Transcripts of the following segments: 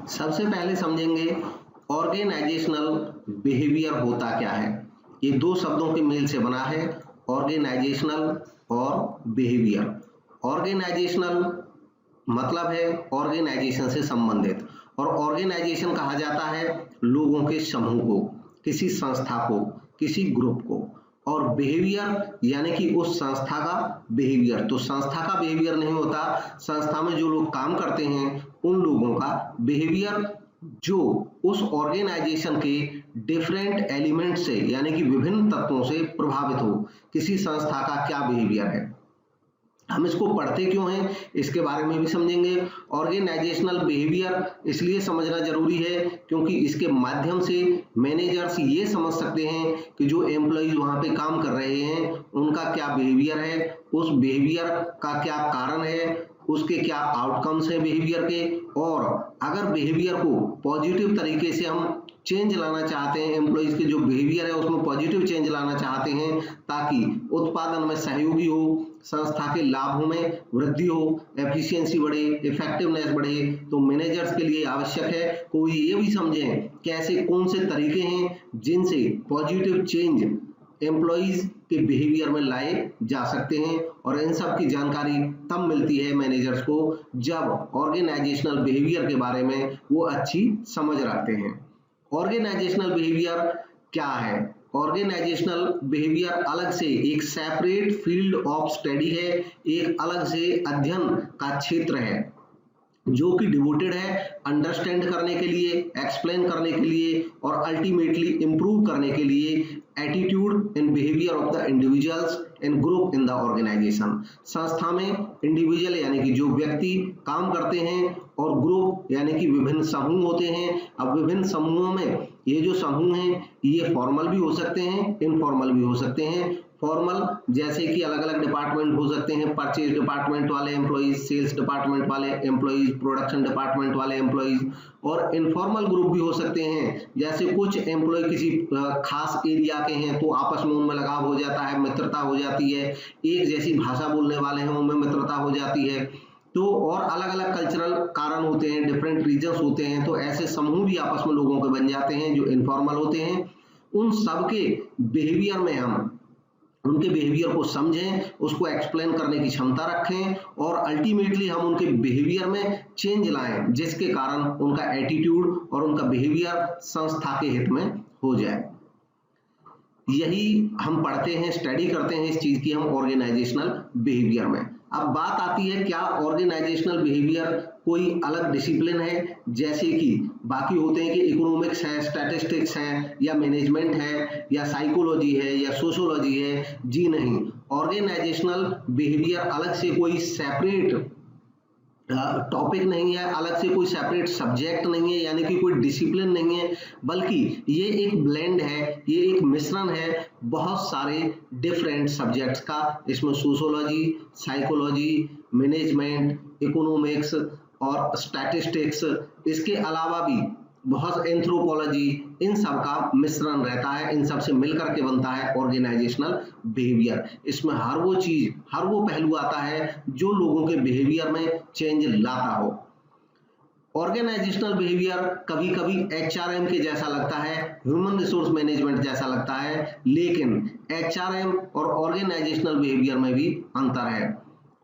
सबसे पहले समझेंगे ऑर्गेनाइजेशनल बिहेवियर होता क्या है। ये दो शब्दों के मेल से बना है, ऑर्गेनाइजेशनल और बिहेवियर। ऑर्गेनाइजेशनल मतलब है ऑर्गेनाइजेशन से संबंधित, और ऑर्गेनाइजेशन कहा जाता है लोगों के समूह को, किसी संस्था को, किसी ग्रुप को। और बिहेवियर यानी कि उस संस्था का बिहेवियर। तो संस्था का बिहेवियर नहीं होता, संस्था में जो लोग काम करते हैं उन लोगों का बिहेवियर, जो उस ऑर्गेनाइजेशन के डिफरेंट एलिमेंट से यानी कि विभिन्न तत्वों से प्रभावित हो। किसी संस्था का क्या बिहेवियर है, हम इसको पढ़ते क्यों हैं, इसके बारे में भी समझेंगे। ऑर्गेनाइजेशनल बिहेवियर इसलिए समझना जरूरी है क्योंकि इसके माध्यम से मैनेजर्स ये समझ सकते हैं कि जो एम्प्लॉइज वहां पे काम कर रहे हैं उनका क्या बिहेवियर है, उस बिहेवियर का क्या कारण है, उसके क्या आउटकम्स हैं बिहेवियर के। और अगर बिहेवियर को पॉजिटिव तरीके से हम चेंज लाना चाहते हैं, एम्प्लॉइज के जो बिहेवियर है उसमें पॉजिटिव चेंज लाना चाहते हैं ताकि उत्पादन में सहयोगी हो, संस्था के लाभों में वृद्धि हो, एफिशिएंसी बढ़े, इफेक्टिवनेस बढ़े, तो मैनेजर्स के लिए आवश्यक है कोई ये भी समझें कि ऐसे कौन से तरीके हैं जिनसे पॉजिटिव चेंज एम्प्लॉइज के बिहेवियर में लाए जा सकते हैं। और इन सब की जानकारी तब मिलती है मैनेजर्स को जब ऑर्गेनाइजेशनल बिहेवियर के बारे में वो अच्छी समझ रखते हैं। ऑर्गेनाइजेशनल बिहेवियर क्या है? ऑर्गेनाइजेशनल बिहेवियर अलग से एक सेपरेट फील्ड ऑफ स्टडी है, एक अलग से अध्ययन का क्षेत्र है जो कि डिवोटेड है अंडरस्टैंड करने के लिए, एक्सप्लेन करने के लिए और अल्टीमेटली इंप्रूव करने के लिए attitude and behaviour of the individuals and group in the organisation. संस्था में इंडिविजुअल यानी कि जो व्यक्ति काम करते हैं और ग्रुप यानी कि विभिन्न समूह होते हैं। अब विभिन्न समूहों में ये जो समूह हैं ये फॉर्मल भी हो सकते हैं, इनफॉर्मल भी हो सकते हैं। फॉर्मल जैसे कि अलग अलग डिपार्टमेंट हो सकते हैं, परचेज डिपार्टमेंट वाले एम्प्लॉइज, सेल्स डिपार्टमेंट वाले एम्प्लॉइज, प्रोडक्शन डिपार्टमेंट वाले एम्प्लॉइज। और इनफॉर्मल ग्रुप भी हो सकते हैं, जैसे कुछ एम्प्लॉय किसी खास एरिया के हैं तो आपस में उनमें लगाव हो जाता है, मित्रता हो जाती है, एक जैसी भाषा बोलने वाले हैं उनमें मित्रता हो जाती है। तो और अलग अलग कल्चरल कारण होते हैं, डिफरेंट रीजन्स होते हैं, तो ऐसे समूह भी आपस में लोगों के बन जाते हैं जो इनफॉर्मल होते हैं। उन सबके बिहेवियर में हम उनके बिहेवियर को समझें, उसको एक्सप्लेन करने की क्षमता रखें और अल्टीमेटली हम उनके बिहेवियर में चेंज लाएं जिसके कारण उनका एटीट्यूड और उनका बिहेवियर संस्था के हित में हो जाए। यही हम पढ़ते हैं, स्टडी करते हैं इस चीज की हम ऑर्गेनाइजेशनल बिहेवियर में। अब बात आती है क्या ऑर्गेनाइजेशनल बिहेवियर कोई अलग डिसिप्लिन है जैसे कि बाकी होते हैं कि इकोनॉमिक्स है, स्टैटिस्टिक्स है, या मैनेजमेंट है, या साइकोलॉजी है, या सोशियोलॉजी है? जी नहीं, ऑर्गेनाइजेशनल बिहेवियर अलग से कोई सेपरेट टॉपिक नहीं है, अलग से कोई सेपरेट सब्जेक्ट नहीं है, यानी कि कोई डिसिप्लिन नहीं है, बल्कि ये एक ब्लेंड है, ये एक मिश्रण है बहुत सारे डिफरेंट सब्जेक्ट्स का। इसमें सोशियोलॉजी, साइकोलॉजी, मैनेजमेंट, इकोनॉमिक्स और स्टैटिस्टिक्स, इसके अलावा भी बहुत एंथ्रोपोलॉजी, इन सब का मिश्रण रहता है, इन सब से मिलकर के बनता है ऑर्गेनाइजेशनल बिहेवियर। इसमें हर वो चीज, हर वो पहलू आता है जो लोगों के बिहेवियर में चेंज लाता हो। ऑर्गेनाइजेशनल बिहेवियर कभी कभी एचआरएम के जैसा लगता है, ह्यूमन रिसोर्स मैनेजमेंट जैसा लगता है, लेकिन एचआरएम और ऑर्गेनाइजेशनल बिहेवियर में भी अंतर है।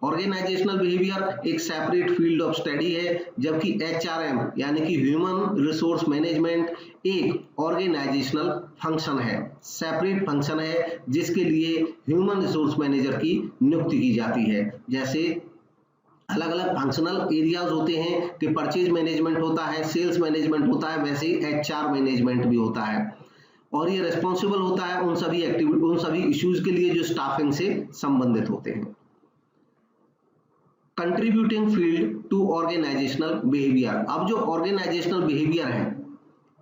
ऑर्गेनाइजेशनल बिहेवियर एक सेपरेट फील्ड ऑफ स्टडी है, जबकि एचआरएम यानी कि ह्यूमन रिसोर्स मैनेजमेंट एक ऑर्गेनाइजेशनल फंक्शन है, सेपरेट फंक्शन है जिसके लिए ह्यूमन रिसोर्स मैनेजर की नियुक्ति की जाती है। जैसे अलग अलग फंक्शनल एरियाज होते हैं कि परचेज मैनेजमेंट होता है, सेल्स मैनेजमेंट होता है, वैसे ही एचआर मैनेजमेंट भी होता है और ये रिस्पॉन्सिबल होता है उन सभी एक्टिविटी, उन सभी इश्यूज के लिए जो स्टाफिंग से संबंधित होते हैं। Contributing field to organisational behaviour. अब जो ऑर्गेनाइजेशनल बिहेवियर है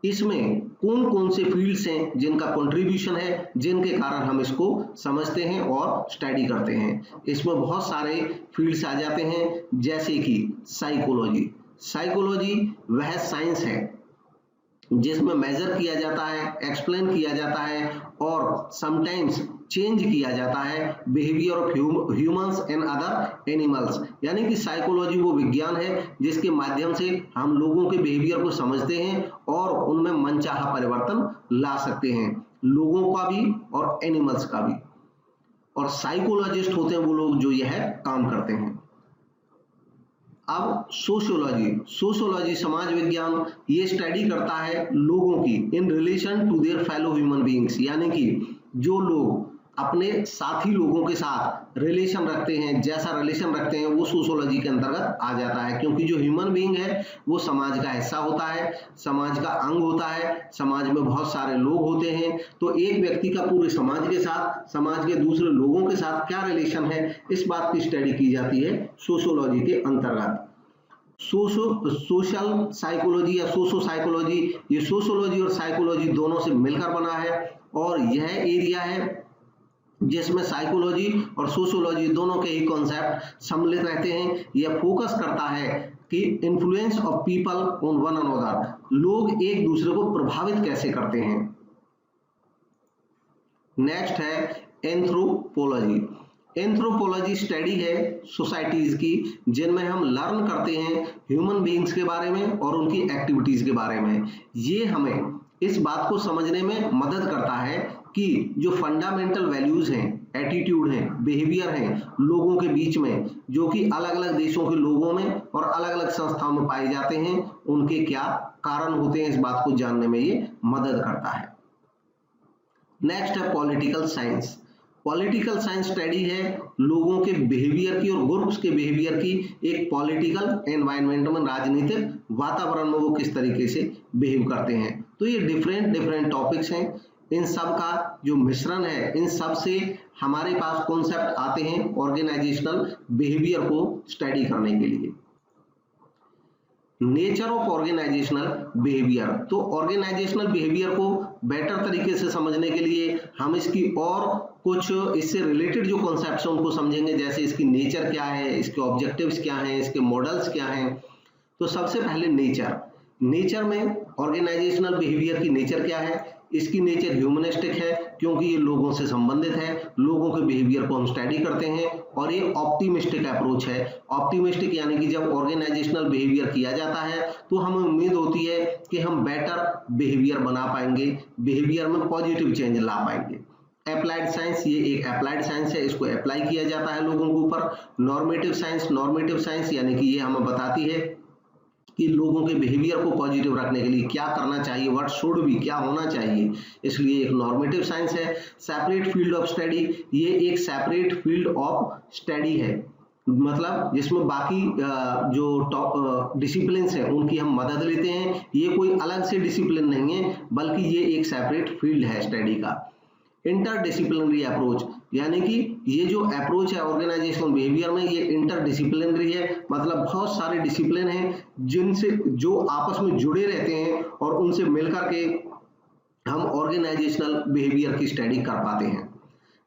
इसमें कौन कौन से फील्ड्स हैं जिनका कंट्रीब्यूशन है, जिनके कारण हम इसको समझते हैं और स्टडी करते हैं। इसमें बहुत सारे फील्ड्स आ जाते हैं जैसे कि साइकोलॉजी। साइकोलॉजी वह साइंस है जिसमें मेजर किया जाता है, एक्सप्लेन किया जाता है और समटाइम्स चेंज किया जाता है behaviour of humans and other animals. यानी कि साइकोलॉजी वो विज्ञान है जिसके माध्यम से हम लोगों के बिहेवियर को समझते हैं और उनमें मनचाहा परिवर्तन ला सकते हैं, लोगों का भी और एनिमल्स का भी। और साइकोलॉजिस्ट होते हैं वो लोग जो यह काम करते हैं। अब सोशियोलॉजी समाज विज्ञान ये स्टडी करता है लोगों की in relation to their fellow human beings, यानी कि जो लोग अपने साथी लोगों के साथ रिलेशन रखते हैं, जैसा रिलेशन रखते हैं वो सोशियोलॉजी के अंतर्गत आ जाता है। क्योंकि जो ह्यूमन बीइंग है वो समाज का हिस्सा होता है, समाज का अंग होता है, समाज में बहुत सारे लोग होते हैं, तो एक व्यक्ति का पूरे समाज के साथ, समाज के दूसरे लोगों के साथ क्या रिलेशन है, इस बात की स्टडी की जाती है सोशियोलॉजी के अंतर्गत। सोशल साइकोलॉजी या सोशो साइकोलॉजी, ये सोशियोलॉजी और साइकोलॉजी दोनों से मिलकर बना है और यह एरिया है जिसमें साइकोलॉजी और सोशियोलॉजी दोनों के ही कॉन्सेप्ट सम्मिलित रहते हैं। यह फोकस करता है कि influence of people on one another, लोग एक दूसरे को प्रभावित कैसे करते हैं। नेक्स्ट है एंथ्रोपोलॉजी। एंथ्रोपोलॉजी स्टडी है सोसाइटीज की जिनमें हम लर्न करते हैं ह्यूमन बीइंग्स के बारे में और उनकी एक्टिविटीज के बारे में। ये हमें इस बात को समझने में मदद करता है कि जो फंडामेंटल वैल्यूज हैं, एटीट्यूड हैं, बिहेवियर हैं लोगों के बीच में, जो कि अलग अलग देशों के लोगों में और अलग अलग संस्थाओं में पाए जाते हैं, उनके क्या कारण होते हैं, इस बात को जानने में ये मदद करता है। नेक्स्ट है political science. Political science study है लोगों के बिहेवियर की और ग्रुप्स के बिहेवियर की एक पॉलिटिकल एनवायरनमेंट में, राजनीतिक वातावरण में वो किस तरीके से बिहेव करते हैं। तो ये डिफरेंट टॉपिक्स हैं, इन सब का जो मिश्रण है, इन सब से हमारे पास कॉन्सेप्ट आते हैं ऑर्गेनाइजेशनल बिहेवियर को स्टडी करने के लिए। नेचर ऑफ ऑर्गेनाइजेशनल बिहेवियर, तो ऑर्गेनाइजेशनल बिहेवियर को बेटर तरीके से समझने के लिए हम इसकी और कुछ इससे रिलेटेड जो कॉन्सेप्ट्स हैं उनको समझेंगे, जैसे इसकी नेचर क्या है, इसके ऑब्जेक्टिव्स क्या हैं, इसके मॉडल्स क्या हैं। तो सबसे पहले नेचर में ऑर्गेनाइजेशनल बिहेवियर की नेचर क्या है। इसकी नेचर ह्यूमनिस्टिक है क्योंकि ये लोगों से संबंधित है, लोगों के बिहेवियर को हम स्टडी करते हैं। और ये ऑप्टिमिस्टिक अप्रोच है। ऑप्टिमिस्टिक यानी कि जब ऑर्गेनाइजेशनल बिहेवियर किया जाता है तो हमें उम्मीद होती है कि हम बेटर बिहेवियर बना पाएंगे, बिहेवियर में पॉजिटिव चेंज ला पाएंगे। अप्लाइड साइंस, ये एक अप्लाइड साइंस है, इसको अप्लाई किया जाता है लोगों के ऊपर। नॉर्मेटिव साइंस यानी कि ये हमें बताती है कि लोगों के बिहेवियर को पॉजिटिव रखने के लिए क्या करना चाहिए, व्हाट शुड बी, क्या होना चाहिए, इसलिए एक नॉर्मेटिव साइंस है। सेपरेट फील्ड ऑफ स्टडी, ये एक सेपरेट फील्ड ऑफ स्टडी है, मतलब जिसमें बाकी जो डिसिप्लिन्स हैं उनकी हम मदद लेते हैं। ये कोई अलग से डिसिप्लिन नहीं है बल्कि ये एक सेपरेट फील्ड है स्टडी का। इंटरडिसिप्लिनरी अप्रोच, यानी कि ये जो अप्रोच है ऑर्गेनाइजेशनल बिहेवियर में, ये इंटरडिसिप्लिनरी है, मतलब बहुत सारे डिसिप्लिन हैं जिनसे जो आपस में जुड़े रहते हैं और उनसे मिलकर के हम ऑर्गेनाइजेशनल बिहेवियर की स्टडी कर पाते हैं।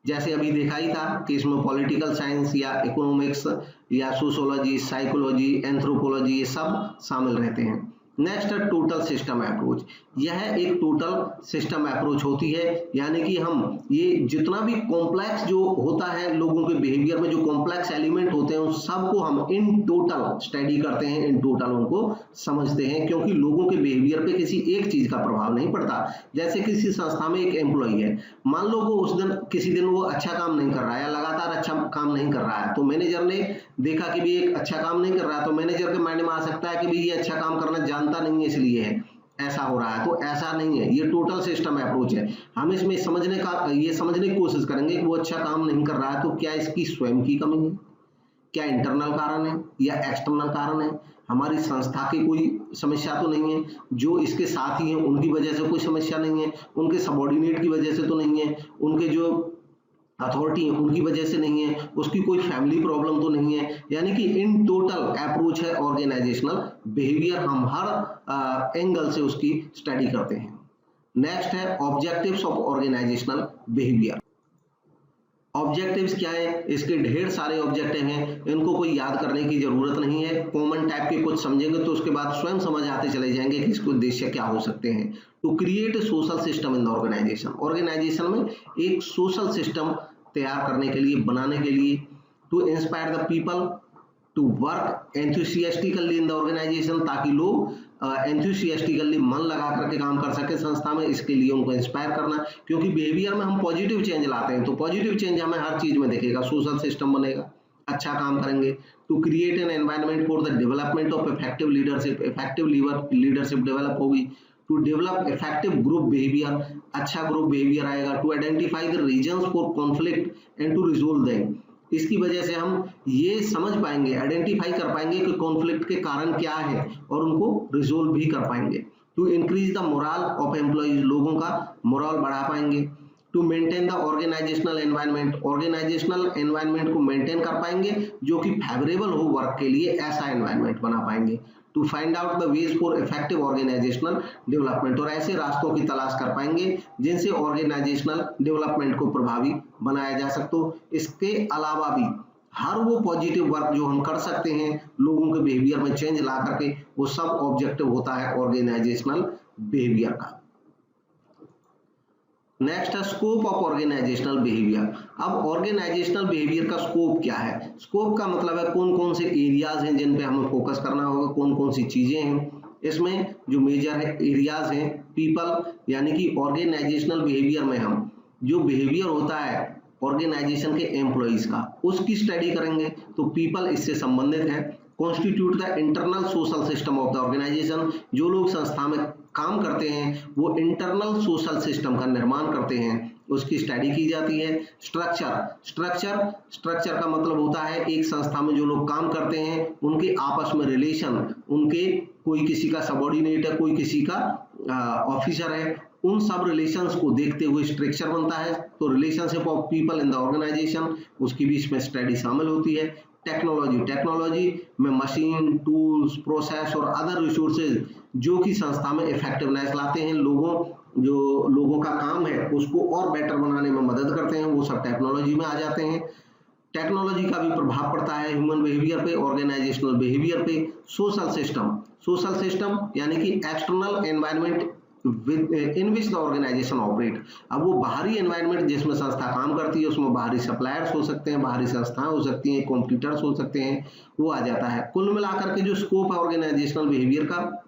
जैसे अभी देखा ही था कि इसमें पॉलिटिकल साइंस या इकोनॉमिक्स या सोशियोलॉजी, साइकोलॉजी, एंथ्रोपोलॉजी ये सब शामिल रहते हैं। नेक्स्ट है टोटल सिस्टम अप्रोच। यह एक टोटल सिस्टम अप्रोच होती है, यानी कि हम ये जितना भी कॉम्प्लेक्स जो होता है लोगों के बिहेवियर में, जो कॉम्प्लेक्स एलिमेंट होते हैं उन सबको हम इन टोटल स्टडी करते हैं, इन टोटल उनको समझते हैं, क्योंकि लोगों के बिहेवियर पे किसी एक चीज का प्रभाव नहीं पड़ता। जैसे किसी संस्था में एक एम्प्लॉई है, मान लो वो उस दिन किसी दिन वो अच्छा काम नहीं कर रहा है या लगातार अच्छा काम नहीं कर रहा है, तो मैनेजर ने देखा कि भी एक अच्छा काम नहीं कर रहा है, तो मैनेजर के माइंड में आ सकता है कि भी ये अच्छा काम करना जानता नहीं है इसलिए है ऐसा हो रहा है। तो ऐसा नहीं है, ये टोटल सिस्टम अप्रोच है। हम इसमें ये समझने की कोशिश करेंगे कि वो अच्छा काम नहीं कर रहा है तो क्या इसकी स्वयं की कमी है, क्या इंटरनल कारण है या एक्सटर्नल कारण है, हमारी संस्था की कोई समस्या तो नहीं है, जो इसके साथ ही हैं उनकी वजह से कोई समस्या नहीं है, उनके सबऑर्डिनेट की वजह से तो नहीं है, उनके जो अथॉरिटी है उनकी वजह से नहीं है, उसकी कोई फैमिली प्रॉब्लम तो नहीं है। यानी कि इन टोटल अप्रोच है ऑर्गेनाइजेशनल बिहेवियर, हम हर एंगल से उसकी स्टडी करते हैं। नेक्स्ट है objectives of organisational behaviour. Objectives क्या है, इसके ढेर सारे ऑब्जेक्टिव हैं, इनको कोई याद करने की जरूरत नहीं है। कॉमन टाइप के कुछ समझेंगे तो उसके बाद स्वयं समझ आते चले जाएंगे कि इसके उद्देश्य क्या हो सकते हैं। To create a social system in the organisation, organisation में एक सोशल सिस्टम तैयार करने के लिए, बनाने के लिए। To inspire the people to work enthusiastically in the organisation, ताकि लोग एंथुसियास्टिकली मन लगा करके काम कर सके संस्था में, इसके लिए उनको इंस्पायर करना। क्योंकि बिहेवियर में हम पॉजिटिव चेंज लाते हैं, तो पॉजिटिव चेंज हमें हर चीज में दिखेगा, सोशल सिस्टम बनेगा, अच्छा काम करेंगे। To create an environment for the development of effective leadership, effective leadership develop होगी। To develop effective group behaviour, अच्छा ग्रुप बिहेवियर आएगा। To identify the reasons for conflict and to resolve them, इसकी वजह से हम ये समझ पाएंगे, आइडेंटिफाई कर पाएंगे कि कॉन्फ्लिक्ट के कारण क्या है और उनको रिजोल्व भी कर पाएंगे। To increase the morale of employees, लोगों का मोरल बढ़ा पाएंगे। To maintain the organisational environment, organisational environment को मेंटेन कर पाएंगे जो कि फेवरेबल हो वर्क के लिए, ऐसा एनवायरनमेंट बना पाएंगे। To find out the ways for effective organisational development, और ऐसे रास्तों की तलाश कर पाएंगे जिनसे ऑर्गेनाइजेशनल डेवलपमेंट को प्रभावी बनाया जा सकते हो। इसके अलावा भी हर वो पॉजिटिव वर्क जो हम कर सकते हैं लोगों के बिहेवियर में चेंज ला करके, वो सब ऑब्जेक्टिव होता है ऑर्गेनाइजेशनल बिहेवियर का। नेक्स्ट है स्कोप ऑफ ऑर्गेनाइजेशनल बिहेवियर। अब ऑर्गेनाइजेशनल बिहेवियर का स्कोप क्या है? स्कोप का मतलब है कौन कौन से एरियाज हैं जिन पे हमें फोकस करना होगा, कौन कौन सी चीजें हैं। इसमें जो मेजर है एरियाज हैं, पीपल, यानी कि ऑर्गेनाइजेशनल बिहेवियर में हम जो बिहेवियर होता है ऑर्गेनाइजेशन के एम्प्लॉइज का, उसकी स्टडी करेंगे, तो पीपल इससे संबंधित है। Constitute the internal social system of the organisation, जो लोग संस्था में काम करते हैं वो इंटरनल सोशल सिस्टम का निर्माण करते हैं, उसकी स्टडी की जाती है। स्ट्रक्चर का मतलब होता है एक संस्था में जो लोग काम करते हैं उनके आपस में रिलेशन, उनके कोई किसी का सबॉर्डिनेट है, कोई किसी का ऑफिसर है, उन सब रिलेशंस को देखते हुए स्ट्रक्चर बनता है। तो relationship of people in the organisation, उसकी भी इसमें स्टडी शामिल होती है। टेक्नोलॉजी में मशीन, टूल्स, प्रोसेस और अदर रिसोर्सेज जो कि संस्था में इफेक्टिवनेस लाते हैं, लोगों का काम है उसको और बेटर बनाने में मदद करते हैं, वो सब टेक्नोलॉजी में आ जाते हैं। टेक्नोलॉजी का भी प्रभाव पड़ता है ह्यूमन बिहेवियर पे, ऑर्गेनाइजेशनल बिहेवियर पे। सोशल सिस्टम यानी कि external environment in which the organisation operate. अब वो बाहरी एनवायरनमेंट जिसमें संस्था काम करती है, उसमें बाहरी सप्लायर्स हो सकते हैं, बाहरी संस्थाएं हो सकती हैं, कॉम्पिटिटर्स हो सकते हैं, वो आ जाता है। कुल मिलाकर के जो स्कोप है ऑर्गेनाइजेशनल बिहेवियर का,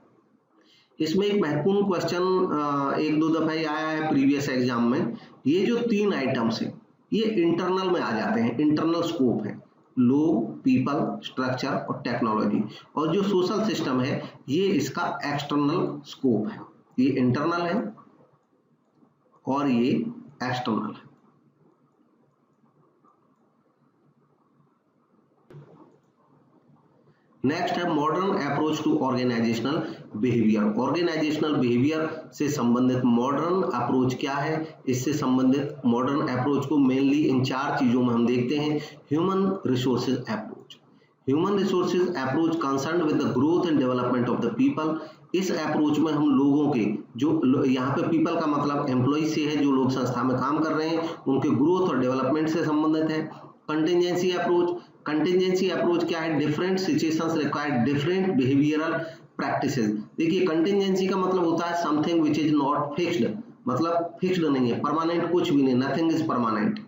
इसमें एक महत्वपूर्ण क्वेश्चन एक दो दफा ही आया है प्रीवियस एग्जाम में। ये जो 3 आइटम्स हैं ये इंटरनल में आ जाते हैं, इंटरनल स्कोप है, लोग, पीपल, स्ट्रक्चर और टेक्नोलॉजी। और जो सोशल सिस्टम है ये इसका एक्सटर्नल स्कोप है, ये इंटरनल है और ये एक्सटर्नल है। नेक्स्ट है modern approach to organisational behaviour. Organisational behaviour से संबंधित मॉडर्न अप्रोच क्या है? इससे संबंधित मॉडर्न अप्रोच को मेनली इन 4 चीजों में हम देखते हैं। Human resources approach. Human resources approach concern with the growth and development of the people. इस अप्रोच में हम लोगों के जो यहाँ पे पीपल का मतलब एम्प्लॉय से है, जो लोग संस्था में काम कर रहे हैं उनके ग्रोथ और डेवलपमेंट से संबंधित है। कंटिजेंसी अप्रोच क्या है? Different situations require different behavioural practices. देखिए कंटिजेंसी का मतलब होता है something which is not fixed, मतलब फिक्स्ड नहीं है, परमानेंट कुछ भी नहीं, nothing is permanent,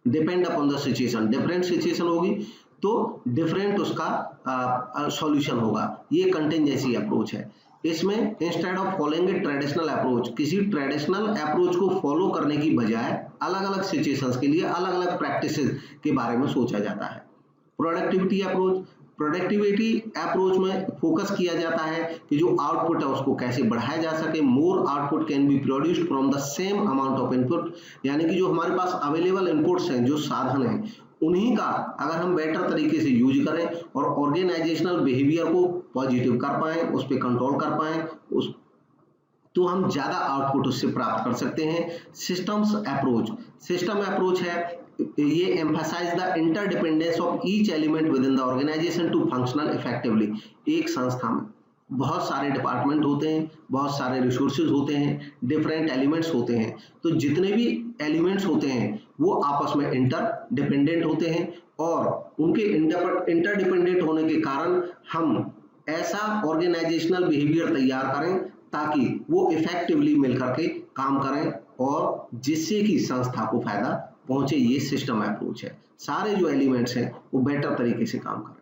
depend upon the situation. Different situation होगी तो डिफरेंट उसका सॉल्यूशन होगा, ये कंटिजेंसी अप्रोच है। इसमें instead of following A traditional approach, किसी ट्रेडिशनल अप्रोच को फॉलो करने की बजाय अलग अलग सिचुएशंस के लिए अलग अलग प्रैक्टिसेस के बारे में सोचा जाता है। प्रोडक्टिविटी अप्रोच में फोकस किया जाता है कि जो आउटपुट है उसको कैसे बढ़ाया जा सके। More output can be produced from the same amount of input, यानी कि जो हमारे पास अवेलेबल इनपुट्स हैं, जो साधन हैं, उन्हीं का अगर हम बेटर तरीके से यूज करें और ऑर्गेनाइजेशनल बिहेवियर को पॉजिटिव कर पाएं, उस पर कंट्रोल कर पाएं, तो हम ज्यादा आउटपुट उससे प्राप्त कर सकते हैं। सिस्टम अप्रोच है, ये emphasise the interdependence of each element within the organisation to functional effectively. एक संस्था में बहुत सारे डिपार्टमेंट होते हैं, बहुत सारे रिसोर्सेज होते हैं, डिफरेंट एलिमेंट्स होते हैं। तो जितने भी एलिमेंट्स होते हैं वो आपस में इंटर डिपेंडेंट होते हैं और उनके इंटर डिपेंडेंट होने के कारण हम ऐसा ऑर्गेनाइजेशनल बिहेवियर तैयार करें ताकि वो इफेक्टिवली मिलकर के काम करें और जिससे कि संस्था को फायदा पहुंचे। ये सिस्टम अप्रोच है, सारे जो एलिमेंट्स हैं वो बेटर तरीके से काम करें।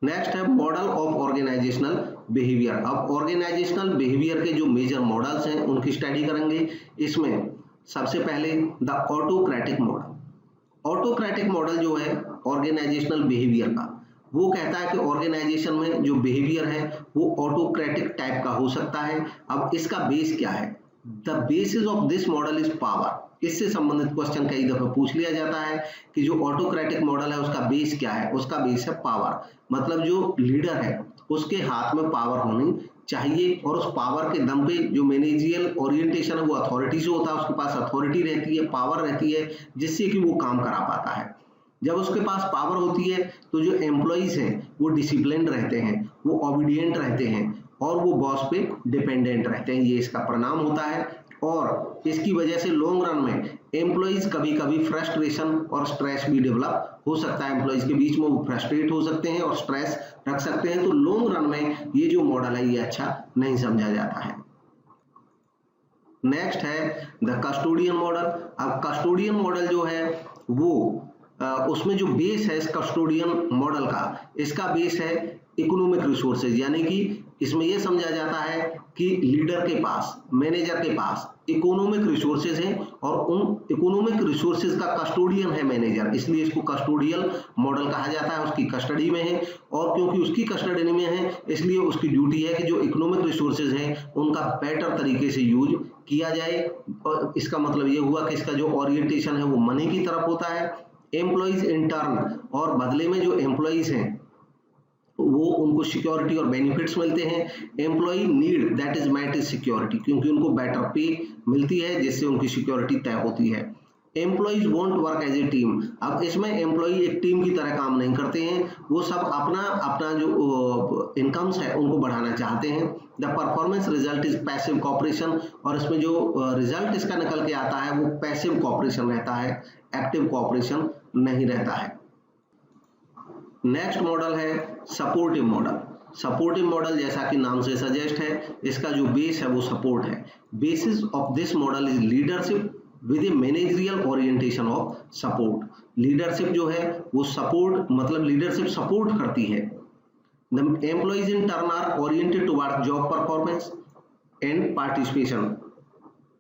नेक्स्ट है मॉडल ऑफ ऑर्गेनाइजेशनल बिहेवियर। अब ऑर्गेनाइजेशनल बिहेवियर के जो मेजर मॉडल्स हैं उनकी स्टडी करेंगे। इसमें सबसे पहले the autocratic model. Autocratic model जो है ऑर्गेनाइजेशनल बिहेवियर का, वो कहता है कि ऑर्गेनाइजेशन में जो बिहेवियर है वो ऑटोक्रेटिक टाइप का हो सकता है। अब इसका बेस क्या है? The basis of this model is power. इससे संबंधित क्वेश्चन कई दफे पूछ लिया जाता है कि जो ऑटोक्रेटिक मॉडल है उसका बेस क्या है? उसका बेस है पावर। मतलब जो लीडर है उसके हाथ में पावर होनी चाहिए और उस पावर के दम पे जो मैनेजियल ओरिएंटेशन है वो अथॉरिटी से होता है। उसके पास अथॉरिटी रहती है, पावर रहती है, जिससे कि वो काम करा पाता है। जब उसके पास पावर होती है तो जो एम्प्लॉइज हैं वो डिसिप्लिन रहते हैं, वो ओबीडिएंट रहते हैं और वो बॉस पे डिपेंडेंट रहते हैं। ये इसका परिणाम होता है और इसकी वजह से लॉन्ग रन में एम्प्लॉइज कभी कभी फ्रस्ट्रेशन और स्ट्रेस भी डेवलप हो सकता है। एम्प्लॉइज के बीच में वो फ्रस्ट्रेट हो सकते हैं और स्ट्रेस रख सकते हैं। तो लॉन्ग रन में ये जो मॉडल है ये अच्छा नहीं समझा जाता है। नेक्स्ट है द कस्टोडियन मॉडल। अब कस्टोडियन मॉडल जो है वो उसमें जो बेस है इस कस्टोडियन मॉडल का, इसका बेस है इकोनॉमिक रिसोर्सेज। यानी कि इसमें यह समझा जाता है कि लीडर के पास, मैनेजर के पास इकोनॉमिक रिसोर्सेज हैं और उन इकोनॉमिक रिसोर्सेज का कस्टोडियन है मैनेजर, इसलिए इसको कस्टोडियल मॉडल कहा जाता है। उसकी कस्टडी में है और क्योंकि उसकी कस्टडी में है इसलिए उसकी ड्यूटी है कि जो इकोनॉमिक रिसोर्सेज हैं उनका बेटर तरीके से यूज किया जाए। और इसका मतलब ये हुआ कि इसका जो ओरिएंटेशन है वो मनी की तरफ होता है। एम्प्लॉइज इन टर्न, और बदले में जो एम्प्लॉइज हैं वो उनको सिक्योरिटी और बेनिफिट्स मिलते हैं। Employee need that is met is security, क्योंकि उनको बेटर पे मिलती है जिससे उनकी सिक्योरिटी तय होती है। Employees want work as a team. अब इसमें एम्प्लॉय एक टीम की तरह काम नहीं करते हैं, वो सब अपना अपना जो इनकम्स है उनको बढ़ाना चाहते हैं। The performance result is passive cooperation, और इसमें जो रिजल्ट इसका निकल के आता है वो पैसिव कॉपरेशन रहता है, एक्टिव कॉपरेशन नहीं रहता है। नेक्स्ट मॉडल है सपोर्टिव मॉडल। सपोर्टिव मॉडल जैसा कि नाम से सजेस्ट है, इसका जो बेस है वो सपोर्ट है। Basis of this model is leadership with a managerial orientation of support. Leadership जो है वो सपोर्ट, मतलब लीडरशिप सपोर्ट करती है। The employees in turn are oriented toward job performance and participation.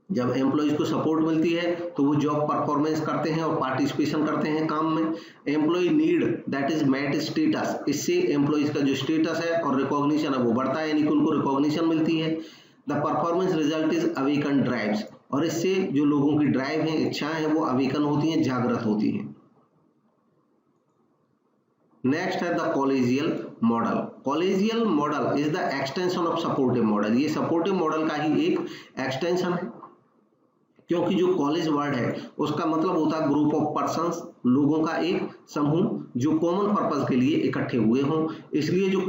जब एम्प्लॉइज को सपोर्ट मिलती है तो वो जॉब परफॉर्मेंस करते हैं और पार्टिसिपेशन करते हैं काम में। Employee need that is met status, इससे एम्प्लॉइज का जो स्टेटस है और रिकॉग्निशन है वो बढ़ता है, यानी कि उनको रिकॉग्निशन मिलती है। The performance result is awaken drives, और इससे जो लोगों की ड्राइव है, इच्छाएं हैं वो अवेकन होती हैं, जागृत होती हैं। नेक्स्ट है the collegial model. Collegial model is the extension of supportive model. ये सपोर्टिव मॉडल का ही एक एक्सटेंशन है, क्योंकि जो कॉलेज वर्ड है उसका मतलब होता है ग्रुप ऑफ पर्सन्स, लोगों का एक समूह जो कॉमन पर्पस के लिए इकट्ठे हुए हों। इसलिए जो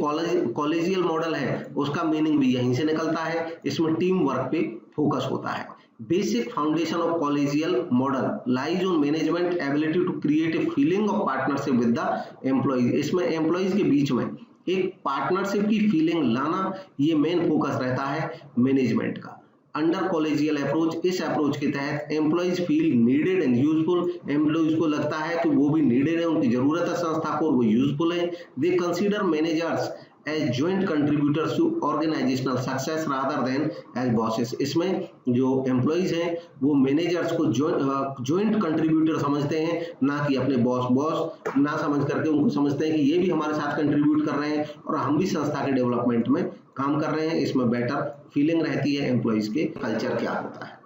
कॉलेजियल मॉडल है उसका मीनिंग भी यहीं से निकलता है। इसमें टीम वर्क पे फोकस होता है। Basic foundation of collegial model lies on management ability to create a feeling of partnership with the employees. इसमें एम्प्लॉइज के बीच में एक पार्टनरशिप की फीलिंग लाना, ये मेन फोकस रहता है मैनेजमेंट का। अंडर कॉलेजियल अप्रोच, इस अप्रोच के तहत employees feel needed and useful. Employees को लगता है कि वो भी नीडेड है, उनकी जरूरत है संस्था को और वो यूजफुल है। They consider managers as joint contributors to organisational success rather than as bosses. इसमें जो एम्प्लॉइज हैं वो मैनेजर्स को जॉइंट कंट्रीब्यूटर समझते हैं, ना कि अपने बॉस ना समझ करके उनको समझते हैं कि ये भी हमारे साथ कंट्रीब्यूट कर रहे हैं और हम भी संस्था के डेवलपमेंट में काम कर रहे हैं। इसमें बेटर फीलिंग रहती है एम्प्लॉइज के। कल्चर क्या होता है?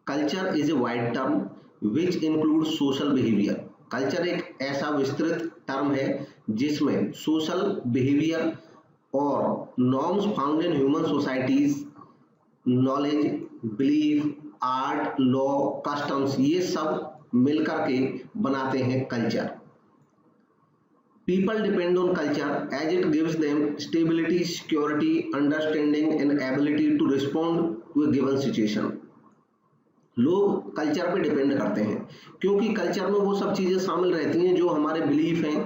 Culture is a wide term which include social behaviour. Culture एक ऐसा विस्तृत टर्म है जिसमें सोशल बिहेवियर और norms found in human societies, knowledge, belief, art, law, customs, ये सब मिलकर के बनाते हैं culture. People depend on culture as it gives them stability, security, understanding and ability to respond to a given situation. लोग culture पे depend करते हैं क्योंकि कल्चर में वो सब चीज़ें शामिल रहती हैं जो हमारे बिलीफ हैं,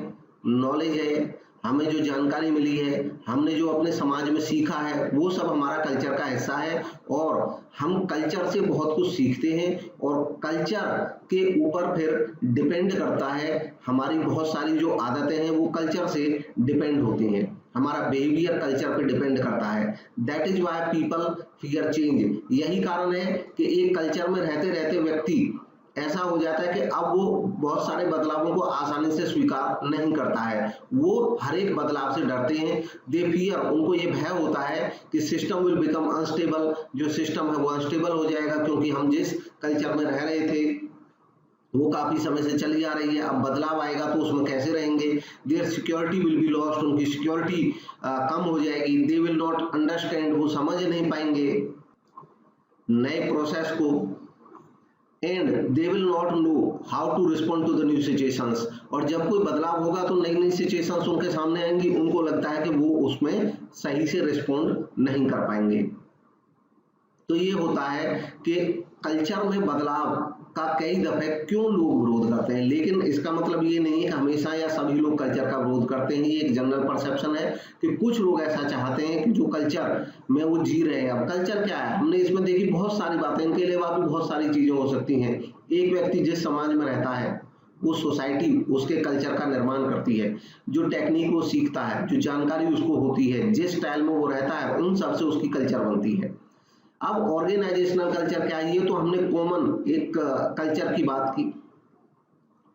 नॉलेज है, हमें जो जानकारी मिली है, हमने जो अपने समाज में सीखा है, वो सब हमारा कल्चर का हिस्सा है और हम कल्चर से बहुत कुछ सीखते हैं और कल्चर के ऊपर फिर डिपेंड करता है हमारी बहुत सारी जो आदतें हैं वो कल्चर से डिपेंड होती हैं, हमारा बिहेवियर कल्चर पे डिपेंड करता है। That is why people fear change. यही कारण है कि एक कल्चर में रहते रहते व्यक्ति ऐसा हो जाता है कि अब वो बहुत सारे बदलावों को आसानी से स्वीकार नहीं करता है, वो हर एक बदलाव से डरते हैं। दे फियर, उनको ये भय होता है कि सिस्टम विल बिकम अनस्टेबल, जो सिस्टम है वो अनस्टेबल हो जाएगा क्योंकि हम जिस कल्चर में रह रहे थे वो काफी समय से चली आ रही है, अब बदलाव आएगा तो उसमें कैसे रहेंगे। Their security will be lost, उनकी सिक्योरिटी कम हो जाएगी। दे विल नॉट अंडरस्टैंड, वो समझ नहीं पाएंगे नए प्रोसेस को। And they will not know how to respond to the new situations, और जब कोई बदलाव होगा तो नई नई सिचुएशंस उनके सामने आएंगी, उनको लगता है कि वो उसमें सही से रिस्पॉन्ड नहीं कर पाएंगे। तो ये होता है कि कल्चर में बदलाव का कई दफे क्यों लोग विरोध करते हैं, लेकिन इसका मतलब ये नहीं है कि हमेशा या सभी लोग कल्चर का विरोध करते हैं। ये एक जनरल परसेप्शन है कि कुछ लोग ऐसा चाहते हैं कि जो कल्चर में वो जी रहे हैं। अब कल्चर क्या है, हमने इसमें देखी बहुत सारी बातें, इनके अलावा भी बहुत सारी चीजें हो सकती हैं। एक व्यक्ति जिस समाज में रहता है वो सोसाइटी उसके कल्चर का निर्माण करती है, जो टेक्निक वो सीखता है, जो जानकारी उसको होती है, जिस स्टाइल में वो रहता है, उन सब से उसकी कल्चर बनती है। अब ऑर्गेनाइजेशनल कल्चर क्या है, ये तो हमने कॉमन एक कल्चर की बात की।